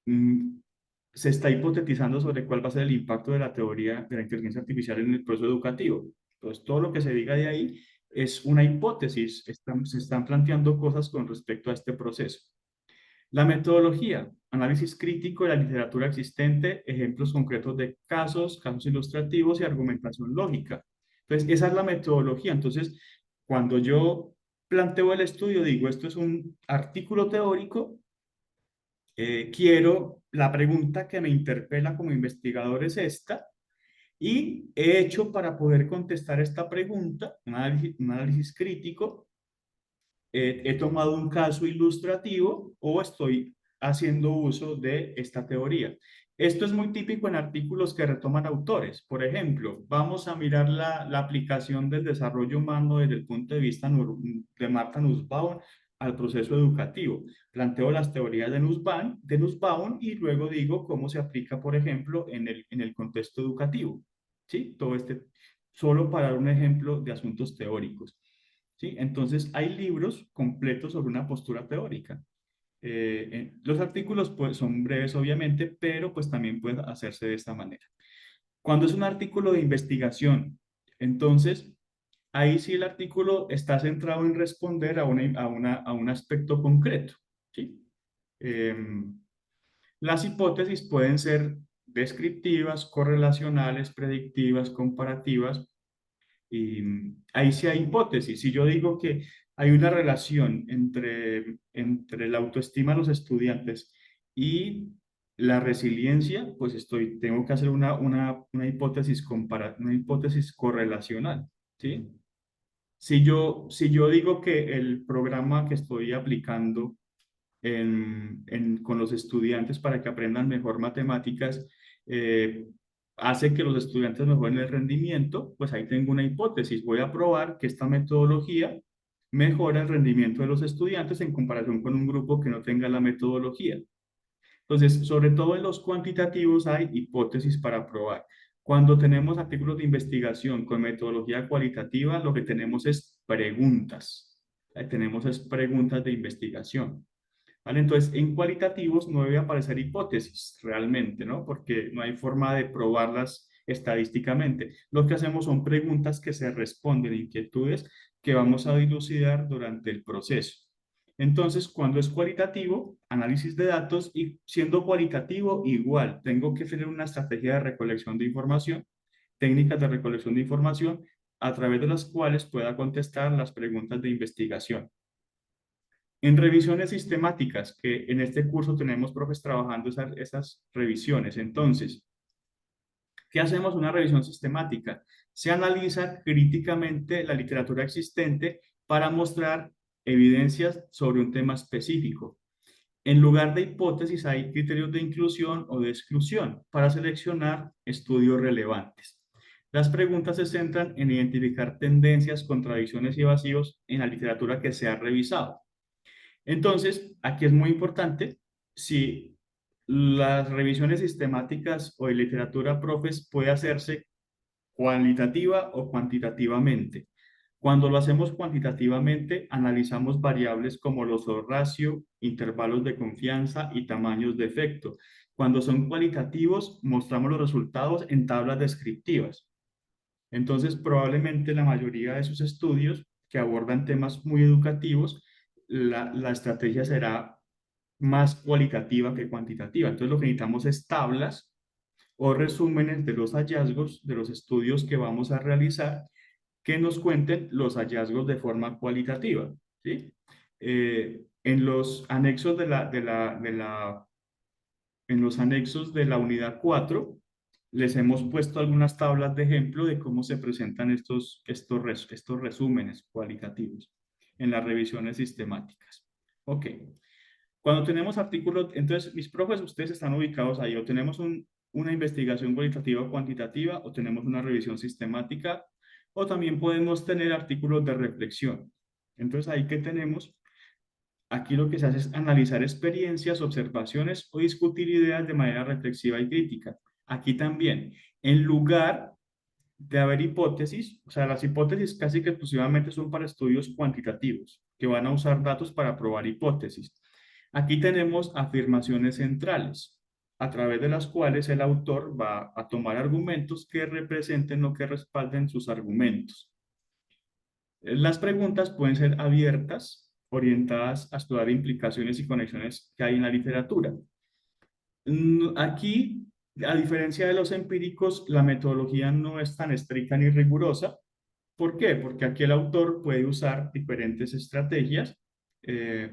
mm, se está hipotetizando sobre cuál va a ser el impacto de la teoría de la inteligencia artificial en el proceso educativo. Entonces, todo lo que se diga de ahí es una hipótesis, se están planteando cosas con respecto a este proceso. La metodología, análisis crítico de la literatura existente, ejemplos concretos de casos, casos ilustrativos y argumentación lógica. Entonces, esa es la metodología. Entonces, cuando yo planteo el estudio, digo, esto es un artículo teórico, la pregunta que me interpela como investigador es esta, y he hecho para poder contestar esta pregunta, un análisis crítico, he tomado un caso ilustrativo o estoy haciendo uso de esta teoría. Esto es muy típico en artículos que retoman autores. Por ejemplo, vamos a mirar la aplicación del desarrollo humano desde el punto de vista de Martha Nussbaum al proceso educativo. Planteo las teorías de Nussbaum y luego digo cómo se aplica, por ejemplo, en el contexto educativo. ¿Sí? Todo solo para dar un ejemplo de asuntos teóricos. ¿Sí? Entonces, hay libros completos sobre una postura teórica. Los artículos pues, son breves, obviamente, pero pues también puede hacerse de esta manera. Cuando es un artículo de investigación, entonces, ahí sí el artículo está centrado en responder a un aspecto concreto. ¿Sí? Las hipótesis pueden ser descriptivas, correlacionales, predictivas, comparativas. Y ahí sí hay hipótesis. Si yo digo que hay una relación entre la autoestima de los estudiantes y la resiliencia, pues tengo que hacer una hipótesis una hipótesis correlacional, ¿sí? Si yo digo que el programa que estoy aplicando con los estudiantes para que aprendan mejor matemáticas, eh, hace que los estudiantes mejoren el rendimiento, pues ahí tengo una hipótesis. Voy a probar que esta metodología mejora el rendimiento de los estudiantes en comparación con un grupo que no tenga la metodología. Entonces, sobre todo en los cuantitativos hay hipótesis para probar. Cuando tenemos artículos de investigación con metodología cualitativa, lo que tenemos es preguntas. Tenemos es preguntas de investigación. ¿Vale? Entonces, en cualitativos no debe aparecer hipótesis realmente, ¿no? Porque no hay forma de probarlas estadísticamente. Lo que hacemos son preguntas que se responden, inquietudes que vamos a dilucidar durante el proceso. Entonces, cuando es cualitativo, análisis de datos, y siendo cualitativo, igual, tengo que tener una estrategia de recolección de información, técnicas de recolección de información, a través de las cuales pueda contestar las preguntas de investigación. En revisiones sistemáticas, que en este curso tenemos profes trabajando esas revisiones. Entonces, ¿qué hacemos una revisión sistemática? Se analiza críticamente la literatura existente para mostrar evidencias sobre un tema específico. En lugar de hipótesis, hay criterios de inclusión o de exclusión para seleccionar estudios relevantes. Las preguntas se centran en identificar tendencias, contradicciones y vacíos en la literatura que se ha revisado. Entonces, aquí es muy importante, si las revisiones sistemáticas o de literatura profes puede hacerse cualitativa o cuantitativamente. Cuando lo hacemos cuantitativamente, analizamos variables como los odds ratio, intervalos de confianza y tamaños de efecto. Cuando son cualitativos, mostramos los resultados en tablas descriptivas. Entonces, probablemente la mayoría de sus estudios que abordan temas muy educativos, la estrategia será más cualitativa que cuantitativa. Entonces, lo que necesitamos es tablas o resúmenes de los hallazgos de los estudios que vamos a realizar que nos cuenten los hallazgos de forma cualitativa, ¿sí? En los anexos en los anexos de la unidad 4 les hemos puesto algunas tablas de ejemplo de cómo se presentan estos resúmenes cualitativos en las revisiones sistemáticas. Ok. Cuando tenemos artículos, entonces mis profes, ustedes están ubicados ahí, o tenemos una investigación cualitativa o cuantitativa, o tenemos una revisión sistemática, o también podemos tener artículos de reflexión. Entonces ahí que tenemos, aquí lo que se hace es analizar experiencias, observaciones o discutir ideas de manera reflexiva y crítica. Aquí también, en lugar de haber hipótesis, o sea, las hipótesis casi que exclusivamente son para estudios cuantitativos, que van a usar datos para probar hipótesis. Aquí tenemos afirmaciones centrales, a través de las cuales el autor va a tomar argumentos que representen o que respalden sus argumentos. Las preguntas pueden ser abiertas, orientadas a estudiar implicaciones y conexiones que hay en la literatura. Aquí, a diferencia de los empíricos, la metodología no es tan estricta ni rigurosa. ¿Por qué? Porque aquí el autor puede usar diferentes estrategias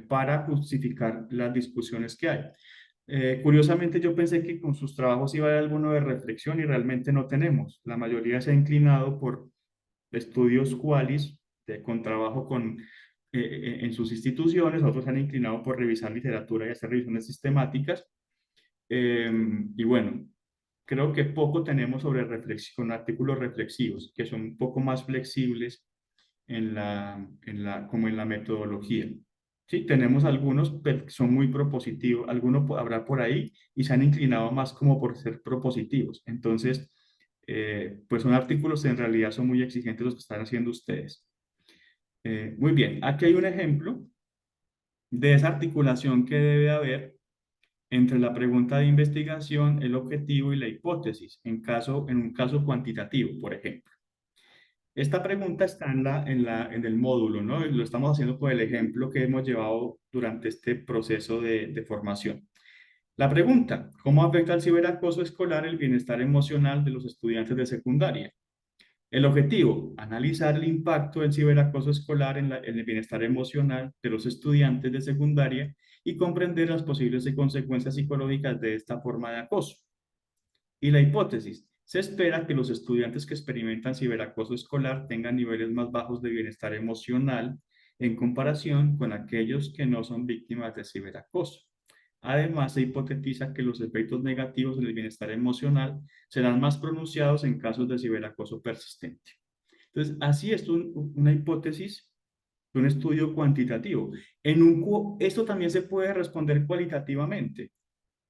para justificar las discusiones que hay. Curiosamente, yo pensé que con sus trabajos iba a haber alguno de reflexión y realmente no tenemos. La mayoría se ha inclinado por estudios qualis, con trabajo en sus instituciones, otros se han inclinado por revisar literatura y hacer revisiones sistemáticas. Y bueno, creo que poco tenemos sobre reflexión, artículos reflexivos, que son un poco más flexibles como en la metodología. Sí, tenemos algunos, pero son muy propositivos, algunos habrá por ahí y se han inclinado más como por ser propositivos. Entonces, pues son artículos que en realidad son muy exigentes los que están haciendo ustedes. Muy bien, aquí hay un ejemplo de esa articulación que debe haber entre la pregunta de investigación, el objetivo y la hipótesis, en un caso cuantitativo, por ejemplo. Esta pregunta está en el módulo, ¿no? Lo estamos haciendo por el ejemplo que hemos llevado durante este proceso de formación. La pregunta: ¿cómo afecta el ciberacoso escolar el bienestar emocional de los estudiantes de secundaria? El objetivo: analizar el impacto del ciberacoso escolar en el bienestar emocional de los estudiantes de secundaria y comprender las posibles consecuencias psicológicas de esta forma de acoso. Y la hipótesis: se espera que los estudiantes que experimentan ciberacoso escolar tengan niveles más bajos de bienestar emocional en comparación con aquellos que no son víctimas de ciberacoso. Además, se hipotetiza que los efectos negativos en el bienestar emocional serán más pronunciados en casos de ciberacoso persistente. Entonces, así es una hipótesis de un estudio cuantitativo. Esto también se puede responder cualitativamente,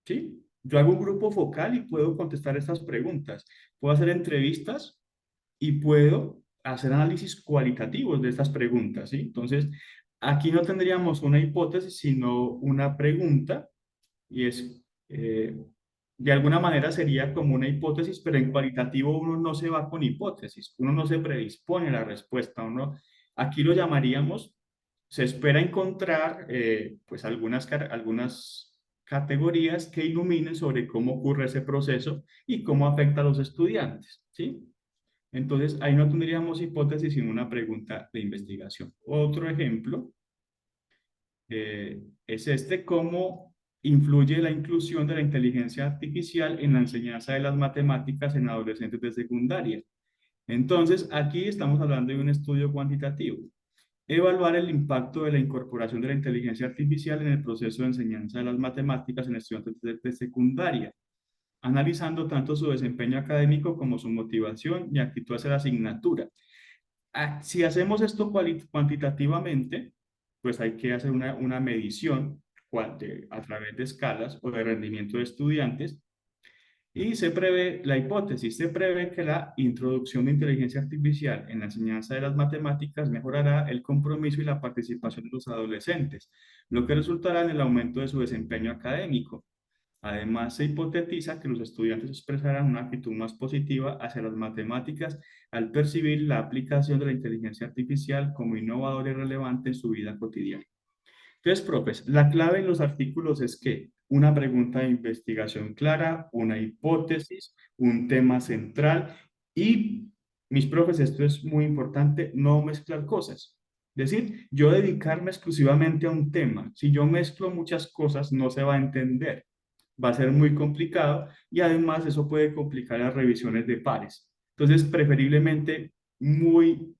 ¿sí? Yo hago un grupo focal y puedo contestar estas preguntas. Puedo hacer entrevistas y puedo hacer análisis cualitativos de estas preguntas, ¿sí? Entonces, aquí no tendríamos una hipótesis, sino una pregunta, y de alguna manera sería como una hipótesis, pero en cualitativo uno no se va con hipótesis, uno no se predispone a la respuesta, aquí lo llamaríamos, se espera encontrar pues algunas categorías que iluminen sobre cómo ocurre ese proceso y cómo afecta a los estudiantes, ¿sí? Entonces, ahí no tendríamos hipótesis, sino una pregunta de investigación. Otro ejemplo es cómo influye la inclusión de la inteligencia artificial en la enseñanza de las matemáticas en adolescentes de secundaria. Entonces, aquí estamos hablando de un estudio cuantitativo. Evaluar el impacto de la incorporación de la inteligencia artificial en el proceso de enseñanza de las matemáticas en estudiantes de secundaria, analizando tanto su desempeño académico como su motivación y actitud hacia la asignatura. Si hacemos esto cuantitativamente, pues hay que hacer una medición a través de escalas o de rendimiento de estudiantes, Y se prevé, la hipótesis, se prevé que la introducción de inteligencia artificial en la enseñanza de las matemáticas mejorará el compromiso y la participación de los adolescentes, lo que resultará en el aumento de su desempeño académico. Además, se hipotetiza que los estudiantes expresarán una actitud más positiva hacia las matemáticas al percibir la aplicación de la inteligencia artificial como innovadora y relevante en su vida cotidiana. Entonces, profes, la clave en los artículos es que una pregunta de investigación clara, una hipótesis, un tema central y, mis profes, esto es muy importante, no mezclar cosas. Es decir, yo dedicarme exclusivamente a un tema. Si yo mezclo muchas cosas, no se va a entender. Va a ser muy complicado y además eso puede complicar las revisiones de pares. Entonces, preferiblemente muy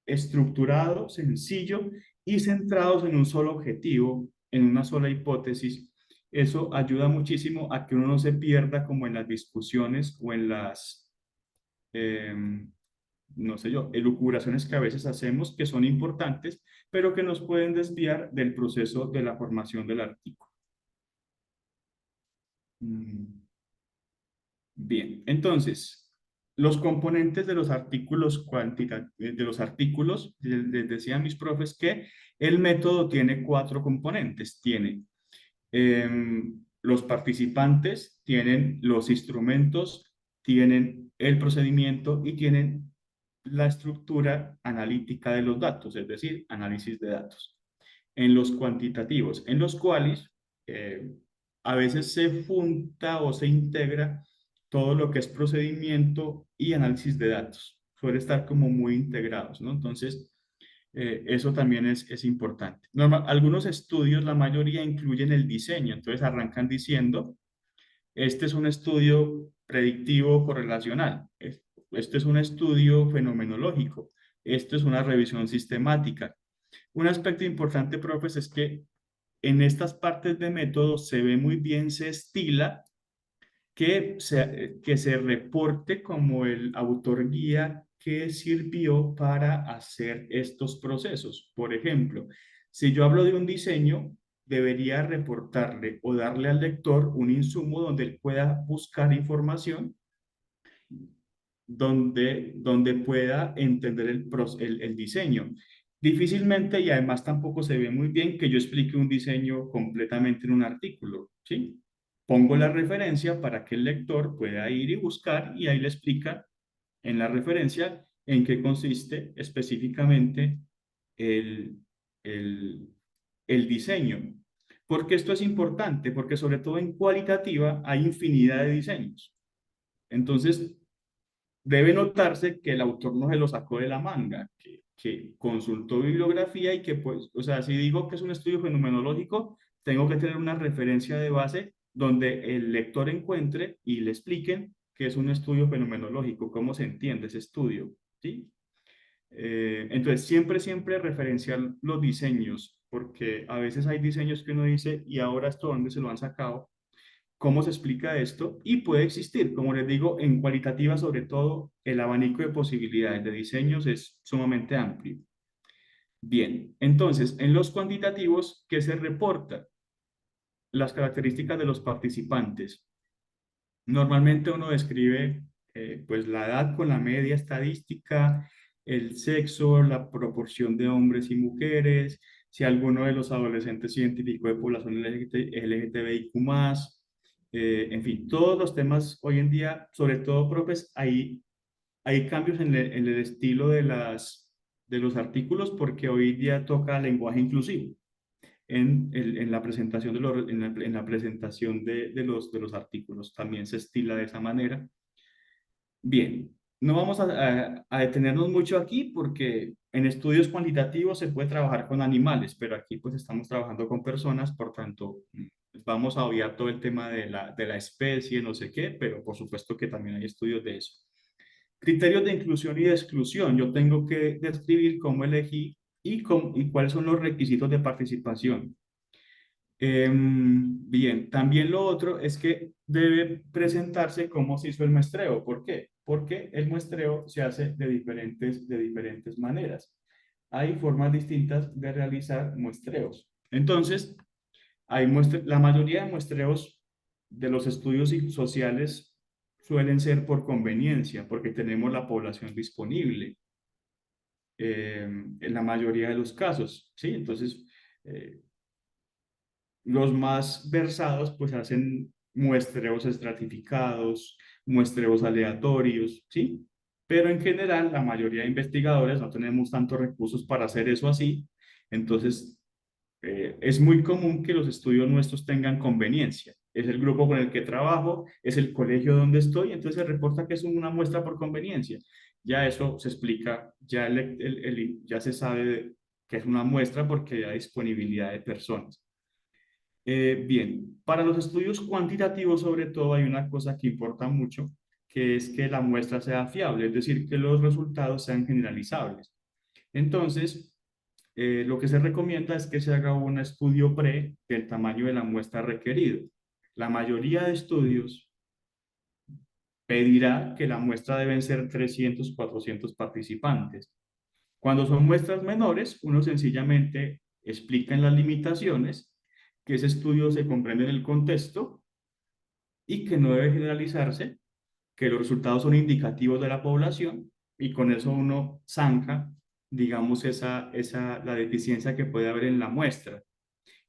estructurado, sencillo y centrados en un solo objetivo, en una sola hipótesis. Eso ayuda muchísimo a que uno no se pierda como en las discusiones o en las, no sé yo, elucubraciones que a veces hacemos que son importantes, pero que nos pueden desviar del proceso de la formación del artículo. Bien, entonces, los componentes de los artículos les decían mis profes que el método tiene 4 componentes. Tiene los participantes, tienen los instrumentos, tienen el procedimiento y tienen la estructura analítica de los datos, es decir, análisis de datos. En los cuantitativos, en los cuales a veces se junta o se integra todo lo que es procedimiento y análisis de datos. Suele estar como muy integrados, ¿no? Entonces, eso también es importante. Algunos estudios, la mayoría incluyen el diseño, entonces arrancan diciendo, este es un estudio predictivo correlacional, este es un estudio fenomenológico, esto es una revisión sistemática. Un aspecto importante, profes, es que en estas partes de método se ve muy bien, se estila que se reporte como el autor guía que sirvió para hacer estos procesos. Por ejemplo, si yo hablo de un diseño, debería reportarle o darle al lector un insumo donde él pueda buscar información, donde pueda entender el diseño. Difícilmente y además tampoco se ve muy bien que yo explique un diseño completamente en un artículo, ¿sí? Pongo la referencia para que el lector pueda ir y buscar y ahí le explica en la referencia en qué consiste específicamente el, el, el diseño. ¿Por qué esto es importante? Porque sobre todo en cualitativa hay infinidad de diseños. Entonces, debe notarse que el autor no se lo sacó de la manga, que consultó bibliografía y que, pues, o sea, si digo que es un estudio fenomenológico, tengo que tener una referencia de base donde el lector encuentre y le expliquen qué es un estudio fenomenológico, cómo se entiende ese estudio, ¿sí? Entonces, siempre referenciar los diseños, porque a veces hay diseños que uno dice, ¿y ahora esto dónde se lo han sacado? ¿Cómo se explica esto? Y puede existir, como les digo, en cualitativa sobre todo, el abanico de posibilidades de diseños es sumamente amplio. Bien, entonces, en los cuantitativos, ¿qué se reporta? Las características de los participantes. Normalmente uno describe pues la edad con la media estadística, el sexo, la proporción de hombres y mujeres, si alguno de los adolescentes se identificó de población LGTBIQ+, en fin, todos los temas hoy en día, sobre todo, profes, hay cambios en el estilo de los artículos porque hoy día toca lenguaje inclusivo en la presentación en la presentación de los artículos. También se estila de esa manera. Bien, no vamos a detenernos mucho aquí porque en estudios cuantitativos se puede trabajar con animales, pero aquí pues estamos trabajando con personas, por tanto vamos a obviar todo el tema de la especie, no sé qué, pero por supuesto que también hay estudios de eso. Criterios de inclusión y de exclusión. Yo tengo que describir cómo elegí y cuáles son los requisitos de participación. Bien, también lo otro es que debe presentarse cómo se hizo el muestreo. ¿Por qué? Porque el muestreo se hace de diferentes maneras. Hay formas distintas de realizar muestreos. Entonces, la mayoría de muestreos de los estudios sociales suelen ser por conveniencia, porque tenemos la población disponible en la mayoría de los casos, ¿sí? Entonces, los más versados pues hacen muestreos estratificados, muestreos aleatorios, ¿sí? Pero en general la mayoría de investigadores no tenemos tantos recursos para hacer eso así, entonces es muy común que los estudios nuestros tengan conveniencia. Es el grupo con el que trabajo, es el colegio donde estoy, entonces se reporta que es una muestra por conveniencia. Ya eso se explica, ya, ya se sabe que es una muestra porque hay disponibilidad de personas. Bien, para los estudios cuantitativos sobre todo hay una cosa que importa mucho, que es que la muestra sea fiable, es decir, que los resultados sean generalizables. Entonces, lo que se recomienda es que se haga un estudio pre del tamaño de la muestra requerido. La mayoría de estudios pedirá que la muestra deben ser 300, 400 participantes. Cuando son muestras menores, uno sencillamente explica en las limitaciones que ese estudio se comprende en el contexto y que no debe generalizarse, que los resultados son indicativos de la población y con eso uno zanja, digamos, la deficiencia que puede haber en la muestra.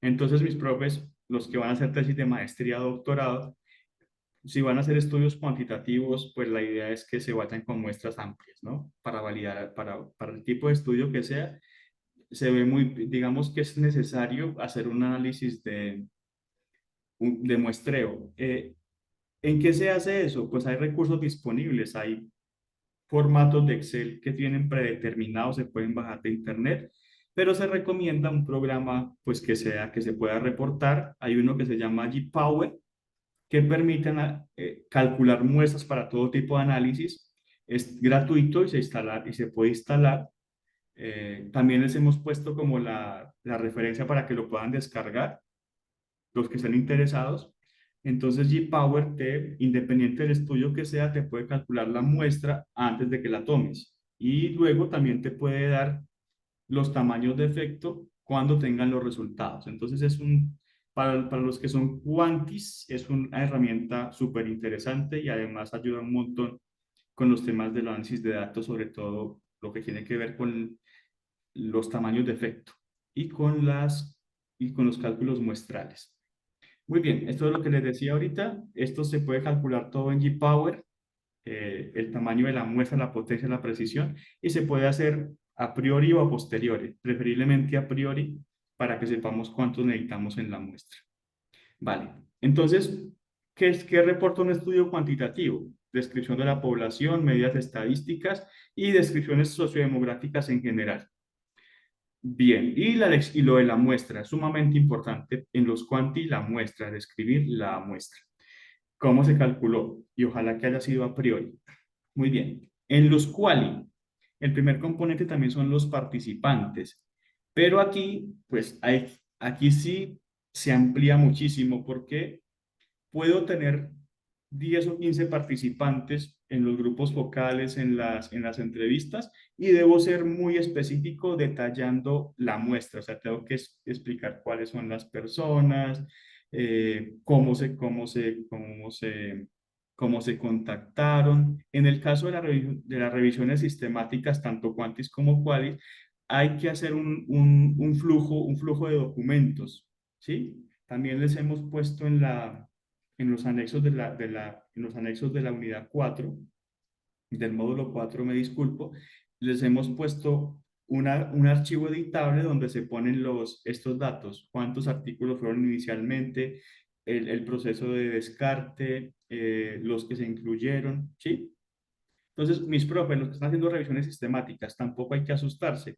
Entonces, mis profes, los que van a hacer tesis de maestría o doctorado, si van a hacer estudios cuantitativos, pues la idea es que se vayan con muestras amplias, ¿no? Para validar, para el tipo de estudio que sea, se ve muy, digamos que es necesario hacer un análisis de muestreo. ¿En qué se hace eso? Pues hay recursos disponibles, hay formatos de Excel que tienen predeterminados, se pueden bajar de internet, pero se recomienda un programa pues que se pueda reportar. Hay uno que se llama GPower, que permite calcular muestras para todo tipo de análisis. Es gratuito y se puede instalar. También les hemos puesto como la referencia para que lo puedan descargar los que estén interesados. Entonces GPower, independiente del estudio que sea, te puede calcular la muestra antes de que la tomes. Y luego también te puede dar los tamaños de efecto cuando tengan los resultados. Entonces para los que son quantis, es una herramienta súper interesante y además ayuda un montón con los temas del análisis de datos, sobre todo lo que tiene que ver con los tamaños de efecto y con los cálculos muestrales. Muy bien, esto es lo que les decía ahorita. Esto se puede calcular todo en GPower, el tamaño de la muestra, la potencia, la precisión, y se puede hacer a priori o a posteriori, preferiblemente a priori, para que sepamos cuántos necesitamos en la muestra. Vale, entonces, ¿qué reporta un estudio cuantitativo? Descripción de la población, medidas estadísticas y descripciones sociodemográficas en general. Bien, y lo de la muestra, es sumamente importante en los cuanti, la muestra, describir la muestra. ¿Cómo se calculó? Y ojalá que haya sido a priori. Muy bien. En los quali, el primer componente también son los participantes. Pero aquí, pues, aquí sí se amplía muchísimo porque puedo tener 10 o 15 participantes en los grupos focales, en las entrevistas, y debo ser muy específico detallando la muestra. O sea, tengo que explicar cuáles son las personas, cómo se contactaron. En el caso de las revisiones sistemáticas, tanto quantis como qualis, hay que hacer un flujo de documentos, ¿sí? También les hemos puesto en los anexos en los anexos de la unidad 4, del módulo 4, me disculpo, les hemos puesto un archivo editable donde se ponen estos datos, cuántos artículos fueron inicialmente, el proceso de descarte, los que se incluyeron, ¿sí? Entonces, mis profes, los que están haciendo revisiones sistemáticas, tampoco hay que asustarse.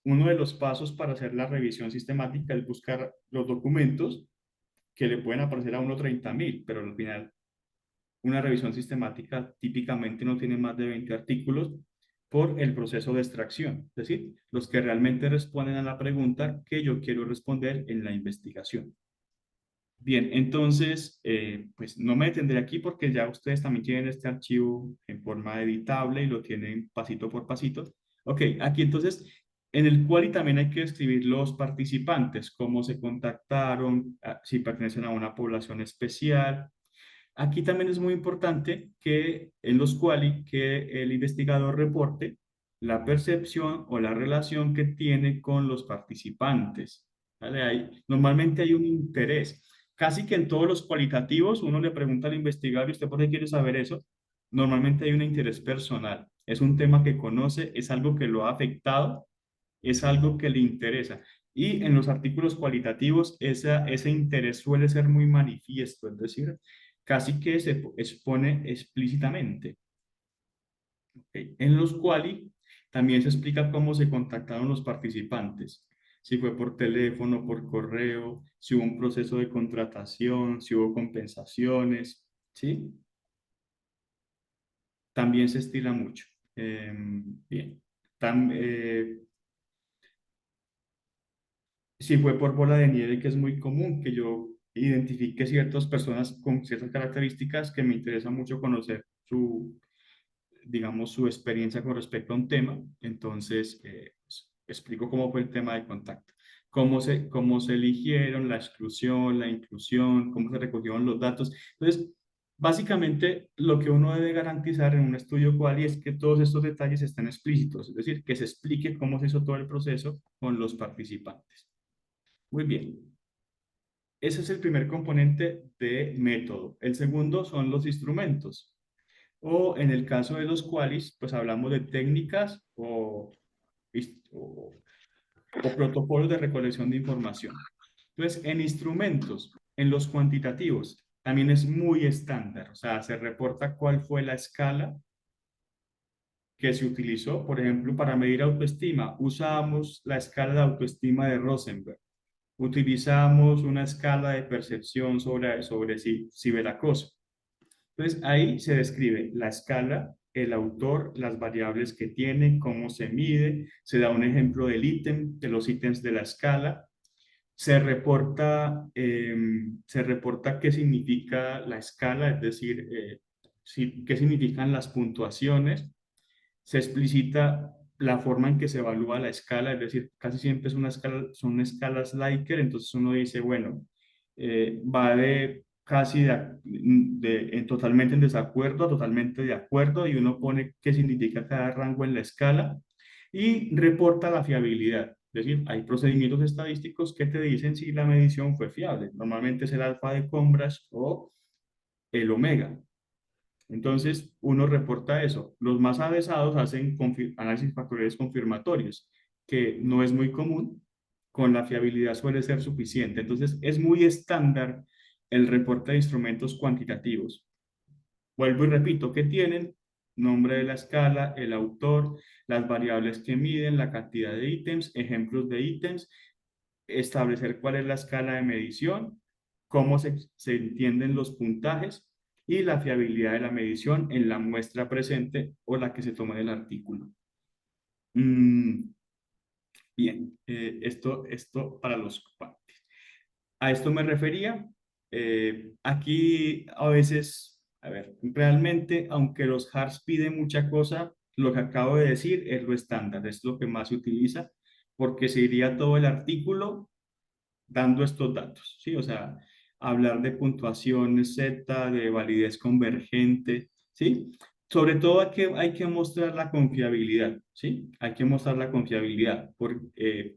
Uno de los pasos para hacer la revisión sistemática es buscar los documentos que le pueden aparecer a uno 30.000, pero al final una revisión sistemática típicamente no tiene más de 20 artículos por el proceso de extracción, es decir, los que realmente responden a la pregunta que yo quiero responder en la investigación. Bien, entonces, pues no me detendré aquí porque ya ustedes también tienen este archivo en forma editable y lo tienen pasito por pasito. Ok, aquí entonces, en el query también hay que escribir los participantes, cómo se contactaron, si pertenecen a una población especial, Aquí también es muy importante que en los quali que el investigador reporte la percepción o la relación que tiene con los participantes. ¿Vale? Normalmente hay un interés. Casi que en todos los cualitativos uno le pregunta al investigador, ¿y usted por qué quiere saber eso? Normalmente hay un interés personal. Es un tema que conoce, es algo que lo ha afectado, es algo que le interesa. Y en los artículos cualitativos ese interés suele ser muy manifiesto, es decir, casi que se expone explícitamente. ¿Okay? En los quali también se explica cómo se contactaron los participantes, si fue por teléfono, por correo, si hubo un proceso de contratación, si hubo compensaciones, ¿sí? También se estila mucho. Bien. Si fue por bola de nieve, que es muy común que yo identifique ciertas personas con ciertas características que me interesa mucho conocer digamos, su experiencia con respecto a un tema. Entonces, pues, explico cómo fue el tema de contacto, cómo se eligieron, la exclusión, la inclusión, cómo se recogieron los datos. Entonces, básicamente, lo que uno debe garantizar en un estudio quali es que todos estos detalles estén explícitos, es decir, que se explique cómo se hizo todo el proceso con los participantes. Muy bien. Ese es el primer componente de método. El segundo son los instrumentos. O en el caso de los qualis, pues hablamos de técnicas o protocolos de recolección de información. Entonces, en instrumentos, en los cuantitativos, también es muy estándar. O sea, se reporta cuál fue la escala que se utilizó. Por ejemplo, para medir autoestima, usamos la escala de autoestima de Rosenberg. Utilizamos una escala de percepción sobre ciberacoso. Entonces, ahí se describe la escala, el autor, las variables que tiene, cómo se mide, se da un ejemplo del ítem, de los ítems de la escala, se reporta qué significa la escala, es decir, qué significan las puntuaciones, se explicita la forma en que se evalúa la escala, es decir, casi siempre son escalas Likert, entonces uno dice, bueno, va de casi totalmente en desacuerdo a totalmente de acuerdo, y uno pone qué significa cada rango en la escala y reporta la fiabilidad. Es decir, hay procedimientos estadísticos que te dicen si la medición fue fiable. Normalmente es el alfa de Cambridge o el omega. Entonces, uno reporta eso. Los más avesados hacen análisis factoriales confirmatorios, que no es muy común, con la fiabilidad suele ser suficiente. Entonces, es muy estándar el reporte de instrumentos cuantitativos. Vuelvo y repito, ¿qué tienen? Nombre de la escala, el autor, las variables que miden, la cantidad de ítems, ejemplos de ítems, establecer cuál es la escala de medición, cómo se entienden los puntajes y la fiabilidad de la medición en la muestra presente o la que se toma en el artículo. Bien, esto para los cuantes. A esto me refería. Aquí a veces, a ver, realmente, aunque los HARS piden mucha cosa, lo que acabo de decir es lo estándar, es lo que más se utiliza, porque se iría todo el artículo dando estos datos, ¿sí? O sea, hablar de puntuación Z, de validez convergente, ¿sí? Sobre todo hay que mostrar la confiabilidad, ¿sí? Hay que mostrar la confiabilidad, porque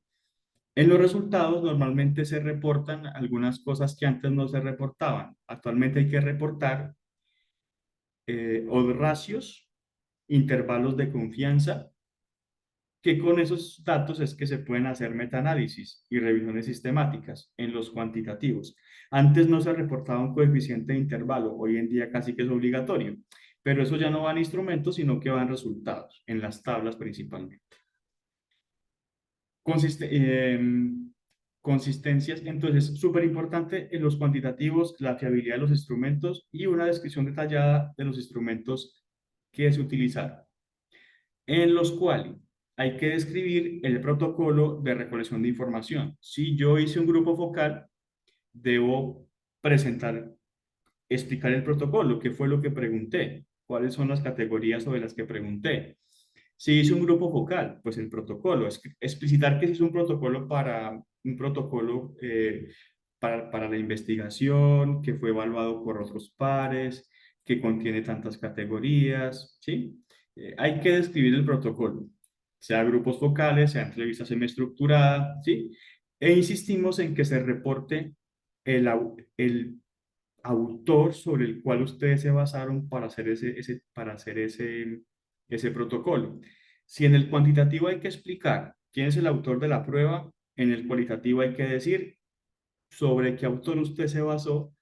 en los resultados normalmente se reportan algunas cosas que antes no se reportaban. Actualmente hay que reportar odds ratios, intervalos de confianza, que con esos datos es que se pueden hacer metaanálisis y revisiones sistemáticas en los cuantitativos. Antes no se reportaba un coeficiente de intervalo, hoy en día casi que es obligatorio, pero eso ya no va en instrumentos, sino que va en resultados, en las tablas principalmente. Consistencias, entonces, súper importante en los cuantitativos, la fiabilidad de los instrumentos y una descripción detallada de los instrumentos que se utilizaron. En los cuales hay que describir el protocolo de recolección de información. Si yo hice un grupo focal, debo explicar el protocolo, qué fue lo que pregunté, cuáles son las categorías sobre las que pregunté. Si hice un grupo focal, pues el protocolo, explicitar que si es un protocolo para la investigación, que fue evaluado por otros pares, que contiene tantas categorías, ¿sí? Hay que describir el protocolo, sea grupos focales, sea entrevista semiestructurada, ¿sí? E insistimos en que se reporte el autor sobre el cual ustedes se basaron para hacer ese protocolo. Si en el cuantitativo hay que explicar quién es el autor de la prueba, en el cualitativo hay que decir sobre qué autor usted se basó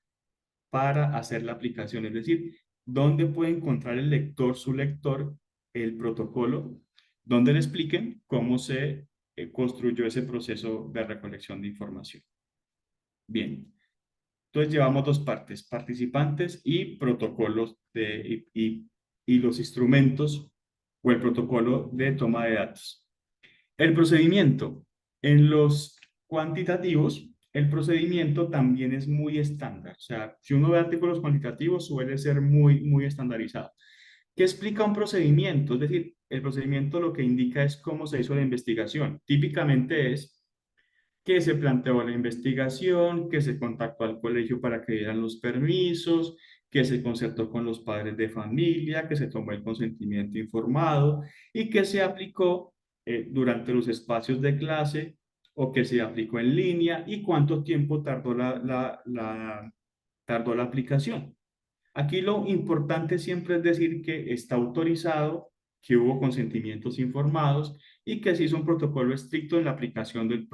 para hacer la aplicación, es decir, dónde puede encontrar el lector, su lector, el protocolo, donde le expliquen cómo se construyó ese proceso de recolección de información. Bien, entonces llevamos dos partes, participantes y protocolos y los instrumentos o el protocolo de toma de datos. El procedimiento. En los cuantitativos, el procedimiento también es muy estándar. O sea, si uno ve artículos cuantitativos, suele ser muy estandarizado. ¿Qué explica un procedimiento? Es decir, el procedimiento lo que indica es cómo se hizo la investigación. Típicamente es que se planteó la investigación, que se contactó al colegio para que dieran los permisos, que se concertó con los padres de familia, que se tomó el consentimiento informado y que se aplicó durante los espacios de clase o que se aplicó en línea y cuánto tiempo tardó tardó la aplicación. Aquí lo importante siempre es decir que está autorizado, que hubo consentimientos informados y que se hizo un protocolo estricto en la aplicación del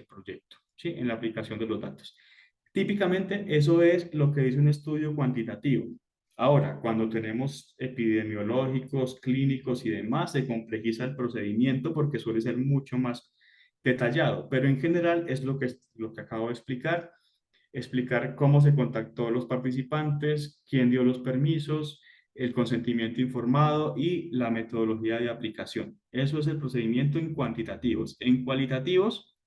proyecto, ¿sí? En la aplicación de los datos. Típicamente eso es lo que dice un estudio cuantitativo. Ahora, cuando tenemos epidemiológicos, clínicos y demás, se complejiza el procedimiento porque suele ser mucho más detallado, pero en general es lo que acabo de explicar cómo se contactó a los participantes, quién dio los permisos, el consentimiento informado y la metodología de aplicación. Eso es el procedimiento en cuantitativos. En cualitativos,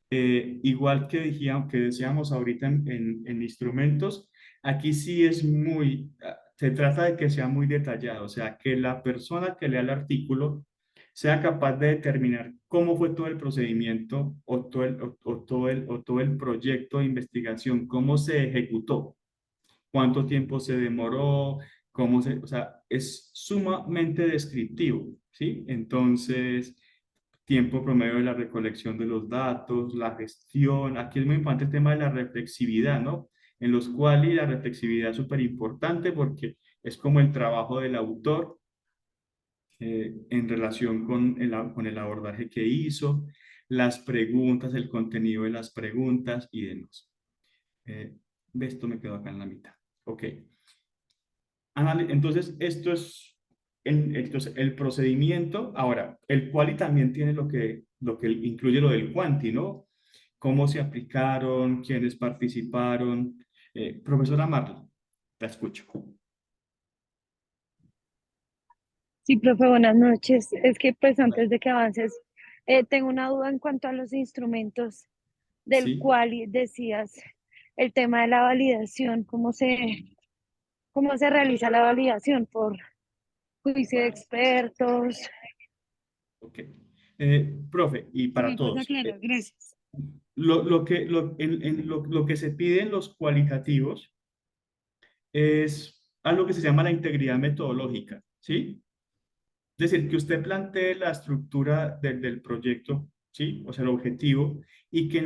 igual que decíamos ahorita en instrumentos, aquí sí se trata de que sea muy detallado, o sea, que la persona que lea el artículo sea capaz de determinar cómo fue todo el procedimiento o todo el proyecto de investigación, cómo se ejecutó, cuánto tiempo se demoró, o sea, es sumamente descriptivo, ¿sí? Entonces, tiempo promedio de la recolección de los datos, la gestión, aquí es muy importante el tema de la reflexividad, ¿no? En los cuales la reflexividad es súper importante porque es como el trabajo del autor en relación con el abordaje que hizo, las preguntas, el contenido de las preguntas y demás. Esto me quedó acá en la mitad. Ok. Entonces, esto es el procedimiento. Ahora, el quali también tiene lo que incluye lo del quanti, ¿no? Cómo se aplicaron, quiénes participaron. Profesora Marla, la escucho. Sí, profe, buenas noches. Es que pues antes de que avances, tengo una duda en cuanto a los instrumentos del Sí. cual decías el tema de la validación, cómo se realiza la validación por juicio de expertos. Ok. Profe, y Si para me puedes todos, aclarar, gracias. lo que se pide en los cualitativos es algo que se llama la integridad metodológica, ¿sí? Es decir, que usted plantee la estructura del proyecto, ¿sí? O sea, el objetivo, y que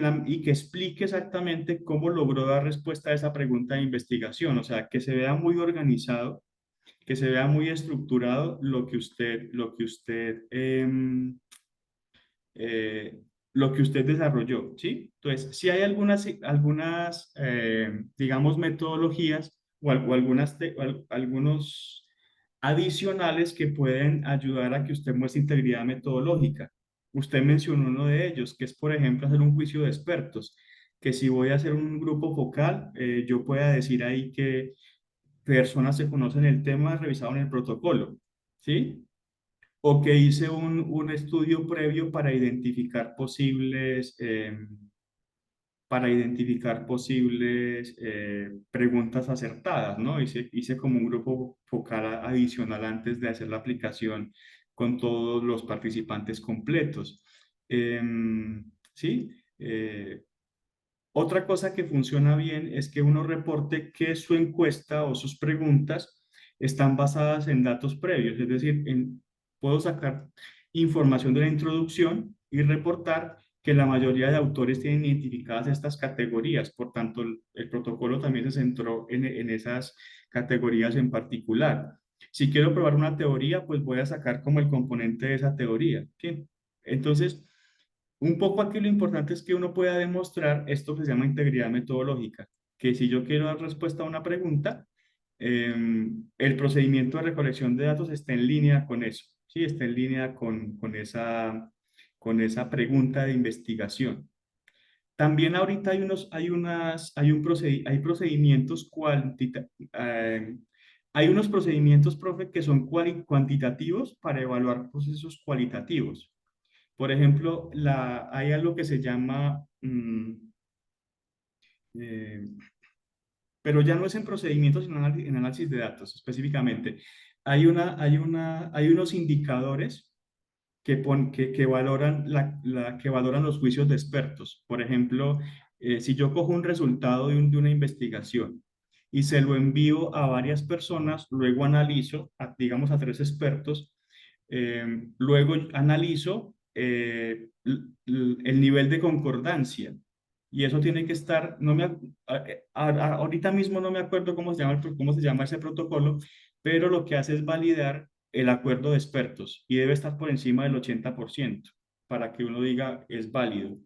explique exactamente cómo logró dar respuesta a esa pregunta de investigación, o sea, que se vea muy organizado, que se vea muy estructurado eh, lo que usted desarrolló, ¿sí? Entonces, si hay digamos, metodologías o algunos adicionales que pueden ayudar a que usted muestre integridad metodológica. Usted mencionó uno de ellos, que es, por ejemplo, hacer un juicio de expertos, que si voy a hacer un grupo focal, yo pueda decir ahí que personas se conocen el tema revisado en el protocolo, ¿sí? O que hice un estudio previo para identificar posibles preguntas acertadas, ¿no? Hice como un grupo focal adicional antes de hacer la aplicación con todos los participantes completos. ¿Sí? Otra cosa que funciona bien es que uno reporte que su encuesta o sus preguntas están basadas en datos previos, es decir, puedo sacar información de la introducción y reportar que la mayoría de autores tienen identificadas estas categorías, por tanto, el protocolo también se centró en esas categorías en particular. Si quiero probar una teoría, pues voy a sacar como el componente de esa teoría, ¿sí? Entonces, un poco aquí lo importante es que uno pueda demostrar esto que se llama integridad metodológica, que si yo quiero dar respuesta a una pregunta, el procedimiento de recolección de datos está en línea con eso, ¿sí? Está en línea con esa pregunta de investigación. También ahorita hay procedimientos hay unos procedimientos, profe, que son cuantitativos para evaluar procesos cualitativos. Por ejemplo, hay algo que se llama, eh, pero ya no es en procedimientos, sino en análisis de datos específicamente. Hay unos indicadores que valoran, que valoran los juicios de expertos. Por ejemplo, si yo cojo un resultado de una investigación y se lo envío a varias personas, luego analizo, digamos, a 3 expertos, luego analizo el nivel de concordancia. Y eso tiene que estar, no me, ahorita mismo no me acuerdo cómo se llama ese protocolo, pero lo que hace es validar el acuerdo de expertos y debe estar por encima del 80% para que uno diga es válido.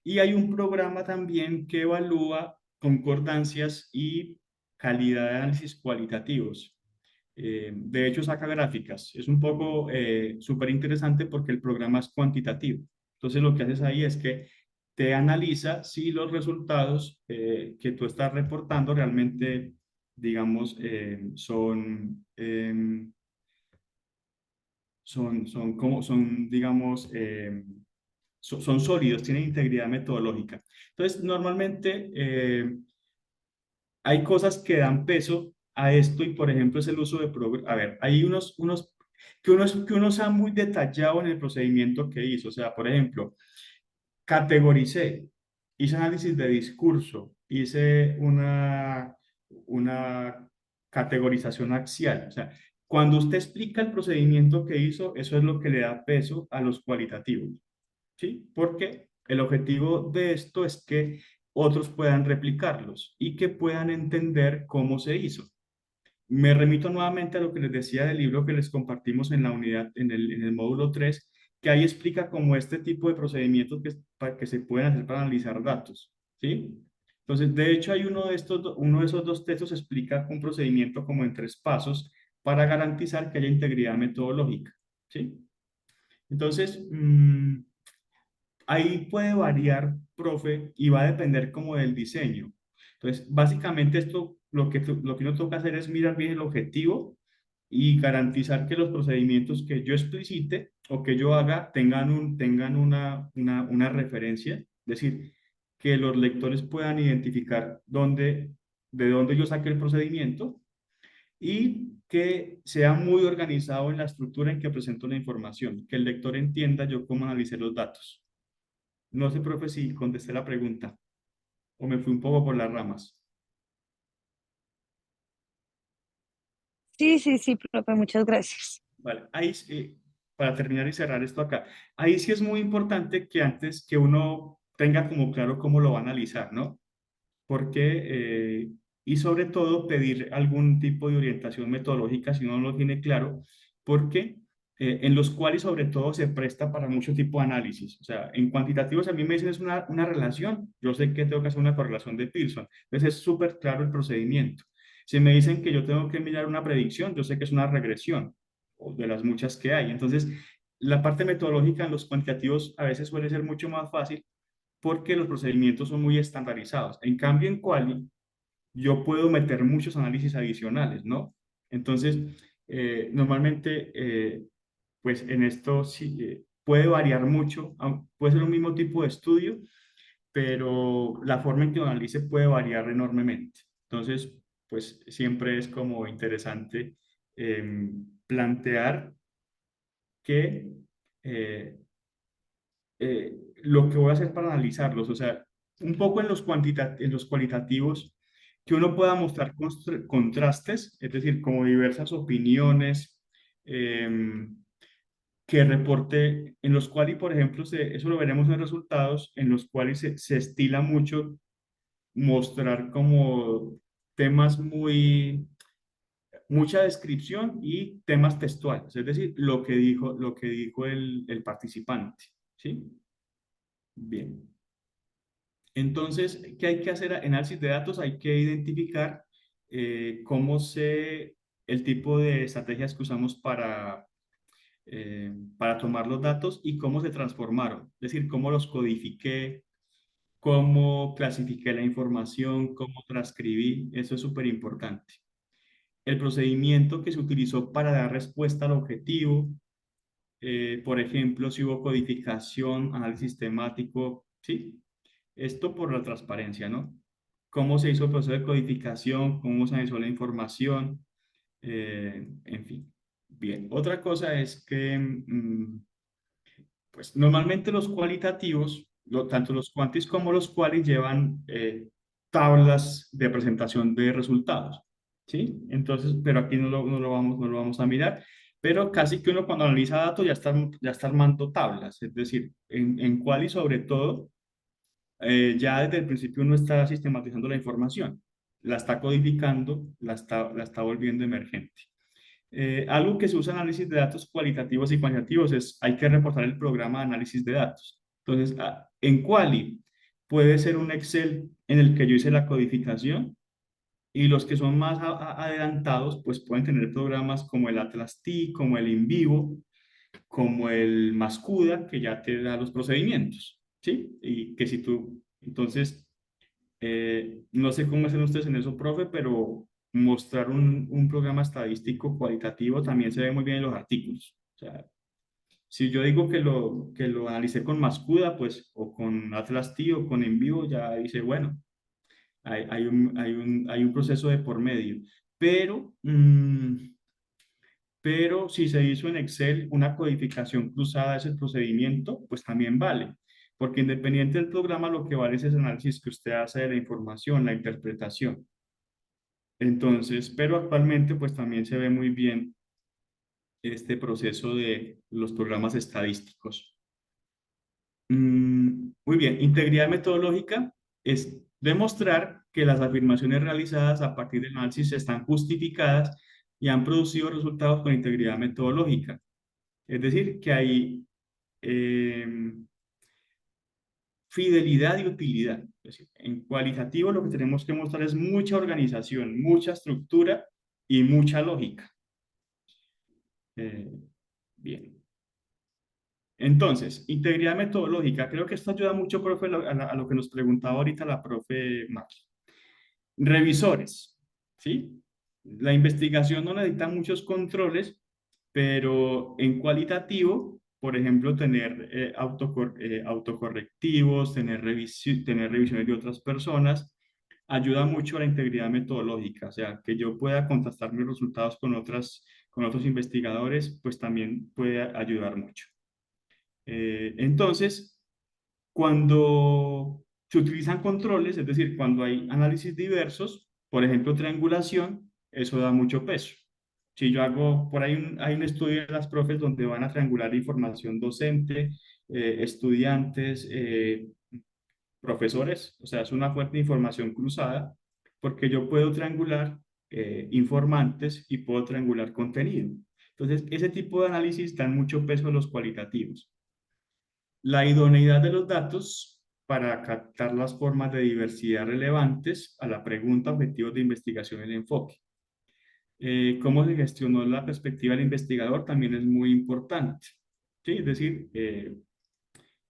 Y hay un programa también que evalúa concordancias y calidad de análisis cualitativos. De hecho, saca gráficas. Es un poco súper interesante porque el programa es cuantitativo. Entonces, lo que haces ahí es que te analiza si los resultados que tú estás reportando realmente, digamos, digamos, son sólidos, tienen integridad metodológica. Entonces, normalmente hay cosas que dan peso a esto y, por ejemplo, es el uso de programas. A ver, hay que uno sea muy detallado en el procedimiento que hizo. O sea, por ejemplo, categoricé, hice análisis de discurso, hice una categorización axial. O sea, cuando usted explica el procedimiento que hizo, eso es lo que le da peso a los cualitativos, ¿sí? Porque el objetivo de esto es que otros puedan replicarlos y que puedan entender cómo se hizo. Me remito nuevamente a lo que les decía del libro que les compartimos en la unidad, en el módulo 3, que ahí explica cómo este tipo de procedimientos que se pueden hacer para analizar datos, ¿sí? Entonces, de hecho, hay uno de esos 2 textos explica un procedimiento como en 3 pasos para garantizar que haya integridad metodológica, ¿sí? Entonces, ahí puede variar, profe, y va a depender como del diseño. Entonces, básicamente esto, lo que uno toca hacer es mirar bien el objetivo y garantizar que los procedimientos que yo explicite o que yo haga tengan una referencia, es decir, que los lectores puedan identificar de dónde yo saqué el procedimiento y que sea muy organizado en la estructura en que presento la información, que el lector entienda yo cómo analicé los datos. No sé, profe, si contesté la pregunta o me fui un poco por las ramas. Sí, sí, sí, profe, muchas gracias. Vale, ahí, para terminar y cerrar esto acá, ahí sí es muy importante que antes que uno tenga como claro cómo lo va a analizar, ¿no? Porque, y sobre todo pedir algún tipo de orientación metodológica si uno no lo tiene claro, porque en los cuales sobre todo se presta para mucho tipo de análisis. O sea, en cuantitativos a mí me dicen es una relación, yo sé que tengo que hacer una correlación de Pearson, entonces es súper claro el procedimiento. Si me dicen que yo tengo que mirar una predicción, yo sé que es una regresión, o de las muchas que hay. Entonces, la parte metodológica en los cuantitativos a veces suele ser mucho más fácil porque los procedimientos son muy estandarizados. En cambio, en Quali, yo puedo meter muchos análisis adicionales, ¿no? Entonces, normalmente, pues en esto sí, puede variar mucho, puede ser un mismo tipo de estudio, pero la forma en que lo analice puede variar enormemente. Entonces, pues siempre es como interesante plantear que lo que voy a hacer para analizarlos, o sea, un poco en los cualitativos, que uno pueda mostrar contrastes, es decir, como diversas opiniones, que reporte, en los cuales, por ejemplo, eso lo veremos en resultados, en los cuales se estila mucho mostrar como temas mucha descripción y temas textuales, es decir, lo que dijo el participante, ¿sí? Bien. Entonces, ¿qué hay que hacer? Análisis de datos, hay que identificar el tipo de estrategias que usamos para tomar los datos y cómo se transformaron, es decir, cómo los codifiqué, cómo clasifiqué la información, cómo transcribí, eso es súper importante. El procedimiento que se utilizó para dar respuesta al objetivo, por ejemplo, si hubo codificación, análisis temático, ¿sí? Esto por la transparencia, ¿no? Cómo se hizo el proceso de codificación, cómo se analizó la información, en fin. Bien, otra cosa es que, pues normalmente los cualitativos, tanto los cuantis como los qualis llevan tablas de presentación de resultados, ¿sí? Entonces, pero aquí no lo vamos a mirar, pero casi que uno cuando analiza datos ya está armando tablas, es decir, en quali sobre todo, ya desde el principio uno está sistematizando la información, la está codificando, la está volviendo emergente. Algo que se usa en análisis de datos cualitativos y cuantitativos es, hay que reportar el programa de análisis de datos. Entonces, en Quali puede ser un Excel en el que yo hice la codificación y los que son más adelantados, pues pueden tener programas como el Atlas T, como el InVivo, como el Mascuda, que ya te da los procedimientos, ¿sí? Y que si tú, entonces, no sé cómo hacen ustedes en eso, profe, pero mostrar un programa estadístico cualitativo también se ve muy bien en los artículos. O sea, si yo digo que lo analicé con Mascuda, pues, o con Atlas T o con Envivo, ya dice, bueno, hay un proceso de por medio. Pero, pero si se hizo en Excel una codificación cruzada de ese procedimiento, pues también vale. Porque independiente del programa, lo que vale es ese análisis que usted hace de la información, la interpretación. Entonces, pero actualmente pues también se ve muy bien este proceso de los programas estadísticos. Muy bien, integridad metodológica es demostrar que las afirmaciones realizadas a partir del análisis están justificadas y han producido resultados con integridad metodológica. Es decir, que hay fidelidad y utilidad. Es decir, en cualitativo lo que tenemos que mostrar es mucha organización, mucha estructura y mucha lógica. Bien. Entonces, integridad metodológica. Creo que esto ayuda mucho, profe, a lo que nos preguntaba ahorita la profe Maki. Revisores, ¿sí? La investigación no necesita muchos controles, pero en cualitativo, por ejemplo, tener autocorrectivos, tener revisiones de otras personas, ayuda mucho a la integridad metodológica. O sea, que yo pueda contrastar mis resultados con otros investigadores, pues también puede ayudar mucho. Entonces, cuando se utilizan controles, es decir, cuando hay análisis diversos, por ejemplo, triangulación, eso da mucho peso. Si yo hago, por ahí hay un estudio de las profes donde van a triangular información docente, estudiantes, profesores, o sea, es una fuente de información cruzada, porque yo puedo triangular informantes y puedo triangular contenido. Entonces, ese tipo de análisis dan mucho peso a los cualitativos. La idoneidad de los datos para captar las formas de diversidad relevantes a la pregunta objetivos de investigación y el enfoque. Cómo se gestionó la perspectiva del investigador también es muy importante. ¿Sí? Es decir,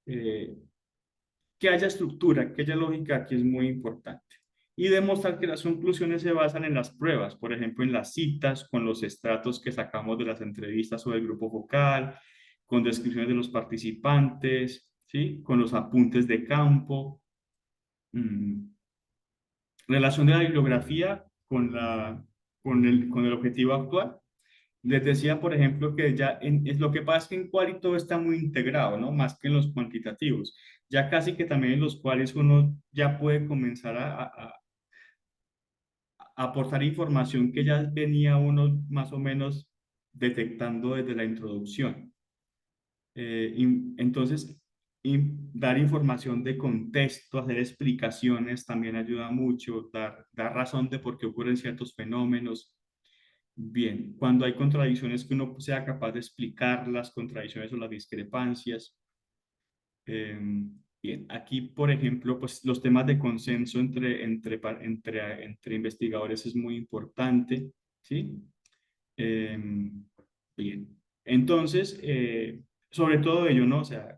que haya estructura, que haya lógica, aquí es muy importante. Y demostrar que las conclusiones se basan en las pruebas, por ejemplo, en las citas, con los estratos que sacamos de las entrevistas o del grupo focal, con descripciones de los participantes, ¿sí? Con los apuntes de campo. Relación de la bibliografía con el objetivo actual. Les decía, por ejemplo, que ya es lo que pasa es que en quali todo está muy integrado, ¿no? Más que en los cuantitativos. Ya casi que también en los cuales uno ya puede comenzar a aportar información que ya venía uno más o menos detectando desde la introducción. Entonces, dar información de contexto, hacer explicaciones también ayuda mucho, dar razón de por qué ocurren ciertos fenómenos. Bien, cuando hay contradicciones que uno sea capaz de explicar las contradicciones o las discrepancias. Bien, aquí, por ejemplo, pues los temas de consenso entre investigadores es muy importante, ¿sí? Bien, entonces, sobre todo ello, ¿no? O sea,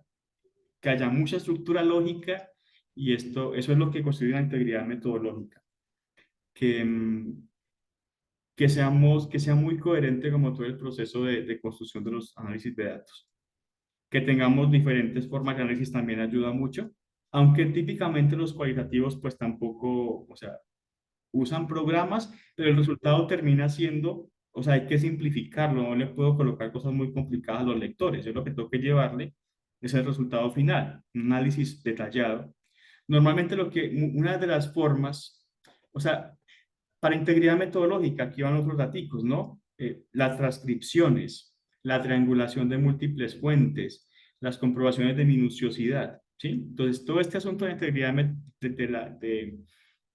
que haya mucha estructura lógica y eso es lo que constituye la integridad metodológica. Que, que sea muy coherente como todo el proceso de construcción de los análisis de datos. Que tengamos diferentes formas de análisis también ayuda mucho, aunque típicamente los cualitativos pues tampoco, o sea, usan programas, pero el resultado termina siendo, o sea, hay que simplificarlo, no le puedo colocar cosas muy complicadas a los lectores, yo lo que tengo que llevarle es el resultado final, un análisis detallado. Normalmente una de las formas, o sea, para integridad metodológica, aquí van otros datos, ¿no? Las transcripciones, la triangulación de múltiples fuentes, las comprobaciones de minuciosidad, ¿sí? Entonces, todo este asunto de integridad de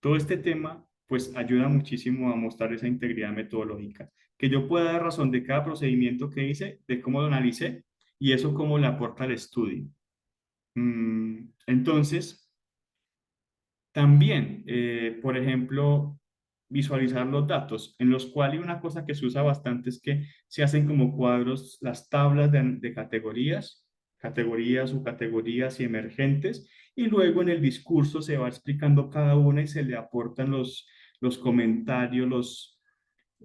todo este tema, pues ayuda muchísimo a mostrar esa integridad metodológica. Que yo pueda dar razón de cada procedimiento que hice, de cómo lo analicé, y eso cómo le aporta al estudio. Entonces, también, por ejemplo, visualizar los datos, en los cuales una cosa que se usa bastante es que se hacen como cuadros las tablas de categorías, subcategorías y emergentes, y luego en el discurso se va explicando cada una y se le aportan los comentarios,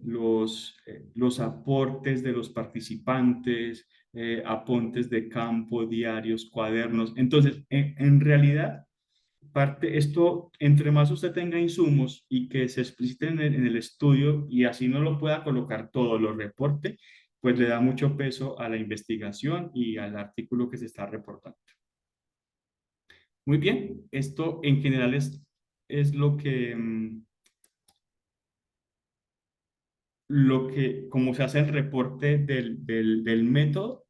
los aportes de los participantes, apuntes de campo, diarios, cuadernos. Entonces, en realidad esto, entre más usted tenga insumos y que se expliciten en el estudio y así no lo pueda colocar todo, lo reporte, pues le da mucho peso a la investigación y al artículo que se está reportando. Muy bien, esto en general es como se hace el reporte del método.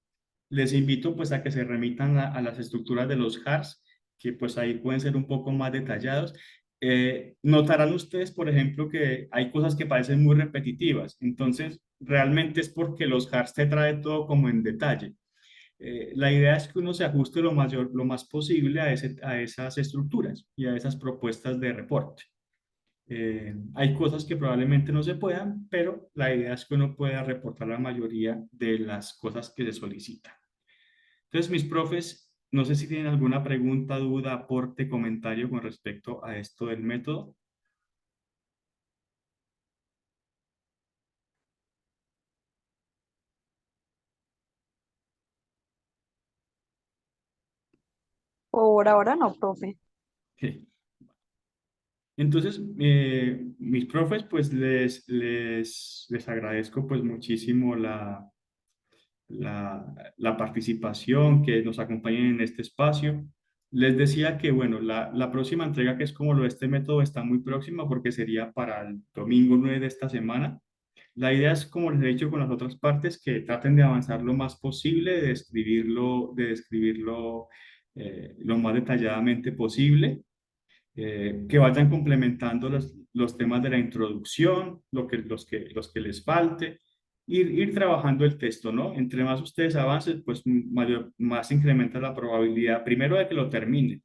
Les invito pues a que se remitan a las estructuras de los JARs, que pues ahí pueden ser un poco más detallados. Notarán ustedes, por ejemplo, que hay cosas que parecen muy repetitivas. Entonces, realmente es porque los JARs te trae todo como en detalle. La idea es que uno se ajuste lo más posible a esas estructuras y a esas propuestas de reporte. Hay cosas que probablemente no se puedan, pero la idea es que uno pueda reportar la mayoría de las cosas que se solicitan. Entonces, mis profes, no sé si tienen alguna pregunta, duda, aporte, comentario con respecto a esto del método. Por ahora no, profe. Sí. Entonces, mis profes, pues les agradezco pues muchísimo la participación, que nos acompañen en este espacio. Les decía que, bueno, la próxima entrega, que es como lo de este método, está muy próxima porque sería para el domingo 9 de esta semana. La idea es, como les he dicho con las otras partes, que traten de avanzar lo más posible, de describirlo lo más detalladamente posible, que vayan complementando los temas de la introducción, los que les falte, ir trabajando el texto, ¿no? Entre más ustedes avancen, pues más incrementa la probabilidad, primero, de que lo terminen,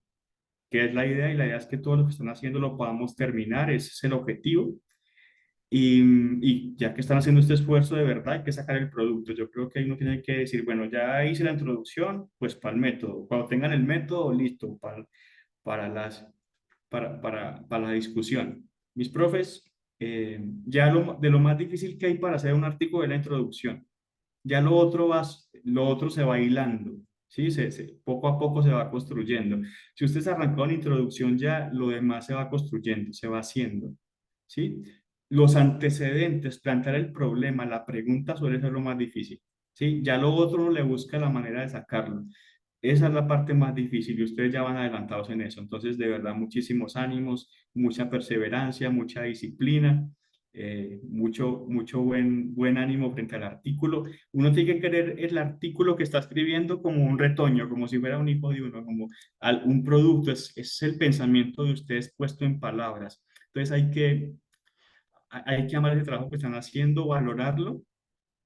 que es la idea, y la idea es que todo lo que están haciendo lo podamos terminar, ese es el objetivo. Y ya que están haciendo este esfuerzo de verdad, hay que sacar el producto. Yo creo que ahí uno tiene que decir, bueno, ya hice la introducción, pues para el método. Cuando tengan el método, listo, para para la discusión. Mis profes, ya de lo más difícil que hay para hacer un artículo es la introducción. Ya lo otro se va hilando, ¿sí? Poco a poco se va construyendo. Si usted se arrancó en introducción, ya lo demás se va construyendo, se va haciendo, ¿sí? los antecedentes, plantear el problema, la pregunta suele ser lo más difícil, ¿sí? Ya lo otro uno le busca la manera de sacarlo. Esa es la parte más difícil y ustedes ya van adelantados en eso. Entonces, de verdad, muchísimos ánimos, mucha perseverancia, mucha disciplina, mucho buen ánimo frente al artículo. Uno tiene que querer el artículo que está escribiendo como un retoño, como si fuera un hijo de uno, como un producto, es el pensamiento de ustedes puesto en palabras. Entonces, hay que amar ese trabajo que están haciendo, valorarlo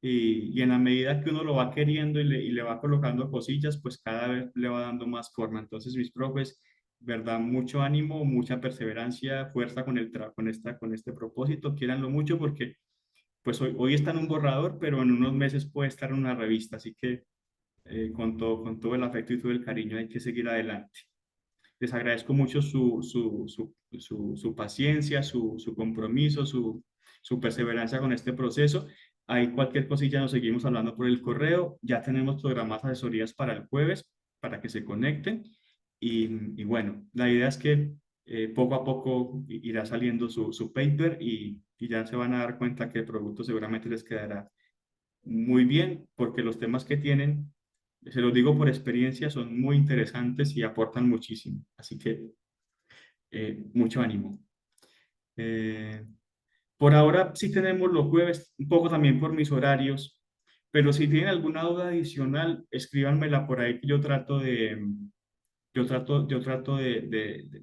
y en la medida que uno lo va queriendo y le va colocando cosillas, pues cada vez le va dando más forma. Entonces, mis profes, verdad, mucho ánimo, mucha perseverancia, fuerza con con este propósito, quiéranlo mucho porque pues hoy está en un borrador, pero en unos meses puede estar en una revista, así que con todo el afecto y todo el cariño hay que seguir adelante. Les agradezco mucho su paciencia, su compromiso, su perseverancia con este proceso. Ahí cualquier cosilla nos seguimos hablando por el correo. Ya tenemos programadas asesorías para el jueves para que se conecten. Y bueno, la idea es que poco a poco irá saliendo su paper y ya se van a dar cuenta que el producto seguramente les quedará muy bien porque los temas que tienen, se los digo por experiencia, son muy interesantes y aportan muchísimo. Así que mucho ánimo. Eh, por ahora sí tenemos los jueves, un poco también por mis horarios, pero si tienen alguna duda adicional, escríbanmela por ahí que yo trato de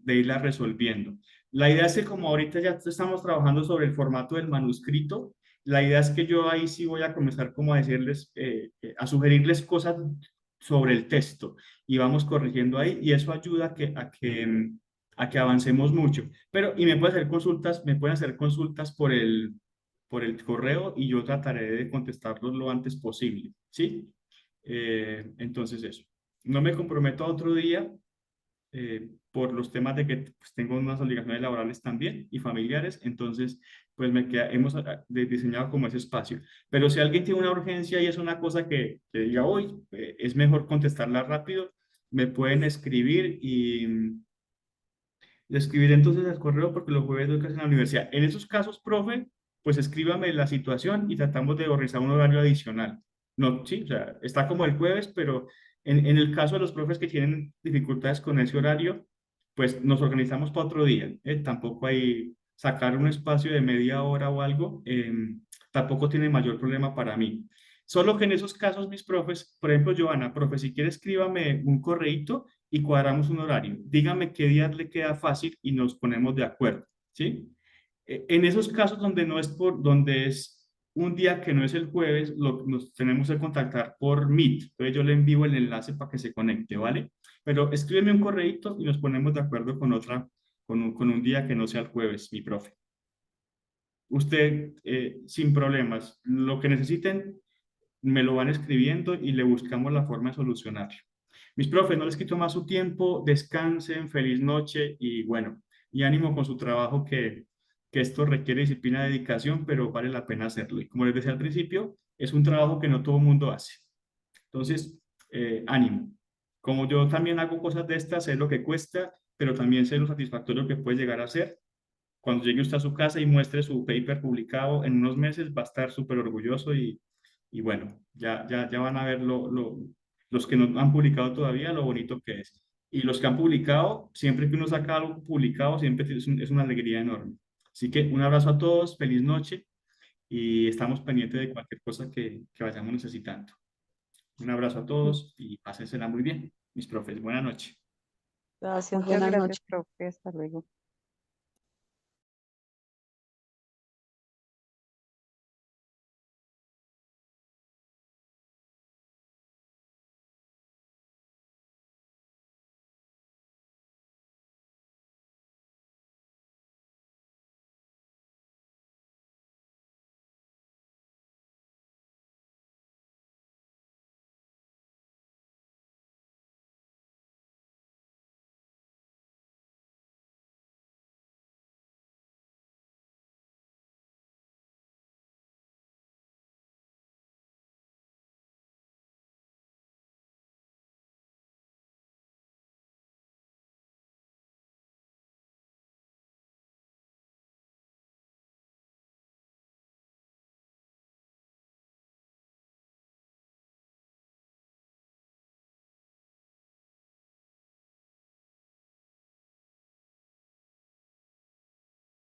irla resolviendo. La idea es que como ahorita ya estamos trabajando sobre el formato del manuscrito, la idea es que yo ahí sí voy a comenzar como a decirles, a sugerirles cosas sobre el texto y vamos corrigiendo ahí y eso ayuda a que avancemos mucho. Pero, y me pueden hacer consultas por el correo y yo trataré de contestarlos lo antes posible, ¿sí? Entonces eso. No me comprometo a otro día, por los temas de que pues, tengo unas obligaciones laborales también y familiares, entonces pues hemos diseñado como ese espacio. Pero si alguien tiene una urgencia y es una cosa que diga hoy, es mejor contestarla rápido, me pueden escribir y le escribiré entonces al correo porque los jueves doy clase en la universidad. En esos casos, profe, pues escríbame la situación y tratamos de organizar un horario adicional. No, sí, o sea, está como el jueves, pero en el caso de los profes que tienen dificultades con ese horario, pues nos organizamos para otro día. Tampoco hay sacar un espacio de media hora o algo, tampoco tiene mayor problema para mí. Solo que en esos casos, mis profes, por ejemplo, Joana, profe, si quiere escríbame un correíto y cuadramos un horario. Dígame qué día le queda fácil y nos ponemos de acuerdo, ¿sí? En esos casos donde es un día que no es el jueves, nos tenemos que contactar por Meet. Entonces yo le envío el enlace para que se conecte, ¿vale? Pero escríbeme un correíto y nos ponemos de acuerdo con un día que no sea el jueves, mi profe. Usted, sin problemas, lo que necesiten, me lo van escribiendo y le buscamos la forma de solucionarlo. Mis profes, no les quito más su tiempo, descansen, feliz noche y bueno, y ánimo con su trabajo que esto requiere disciplina y dedicación, pero vale la pena hacerlo. Y como les decía al principio, es un trabajo que no todo el mundo hace. Entonces, ánimo. Como yo también hago cosas de estas, sé lo que cuesta, pero también sé lo satisfactorio que puede llegar a ser. Cuando llegue usted a su casa y muestre su paper publicado en unos meses, va a estar súper orgulloso y bueno, ya van a ver los que no han publicado todavía lo bonito que es. Y los que han publicado, siempre que uno saca algo publicado, siempre es una alegría enorme. Así que un abrazo a todos, feliz noche y estamos pendientes de cualquier cosa que vayamos necesitando. Un abrazo a todos y pásensela muy bien, mis profes. Buenas noches. Gracias, Muchas buenas gracias, noches. profe. Hasta luego.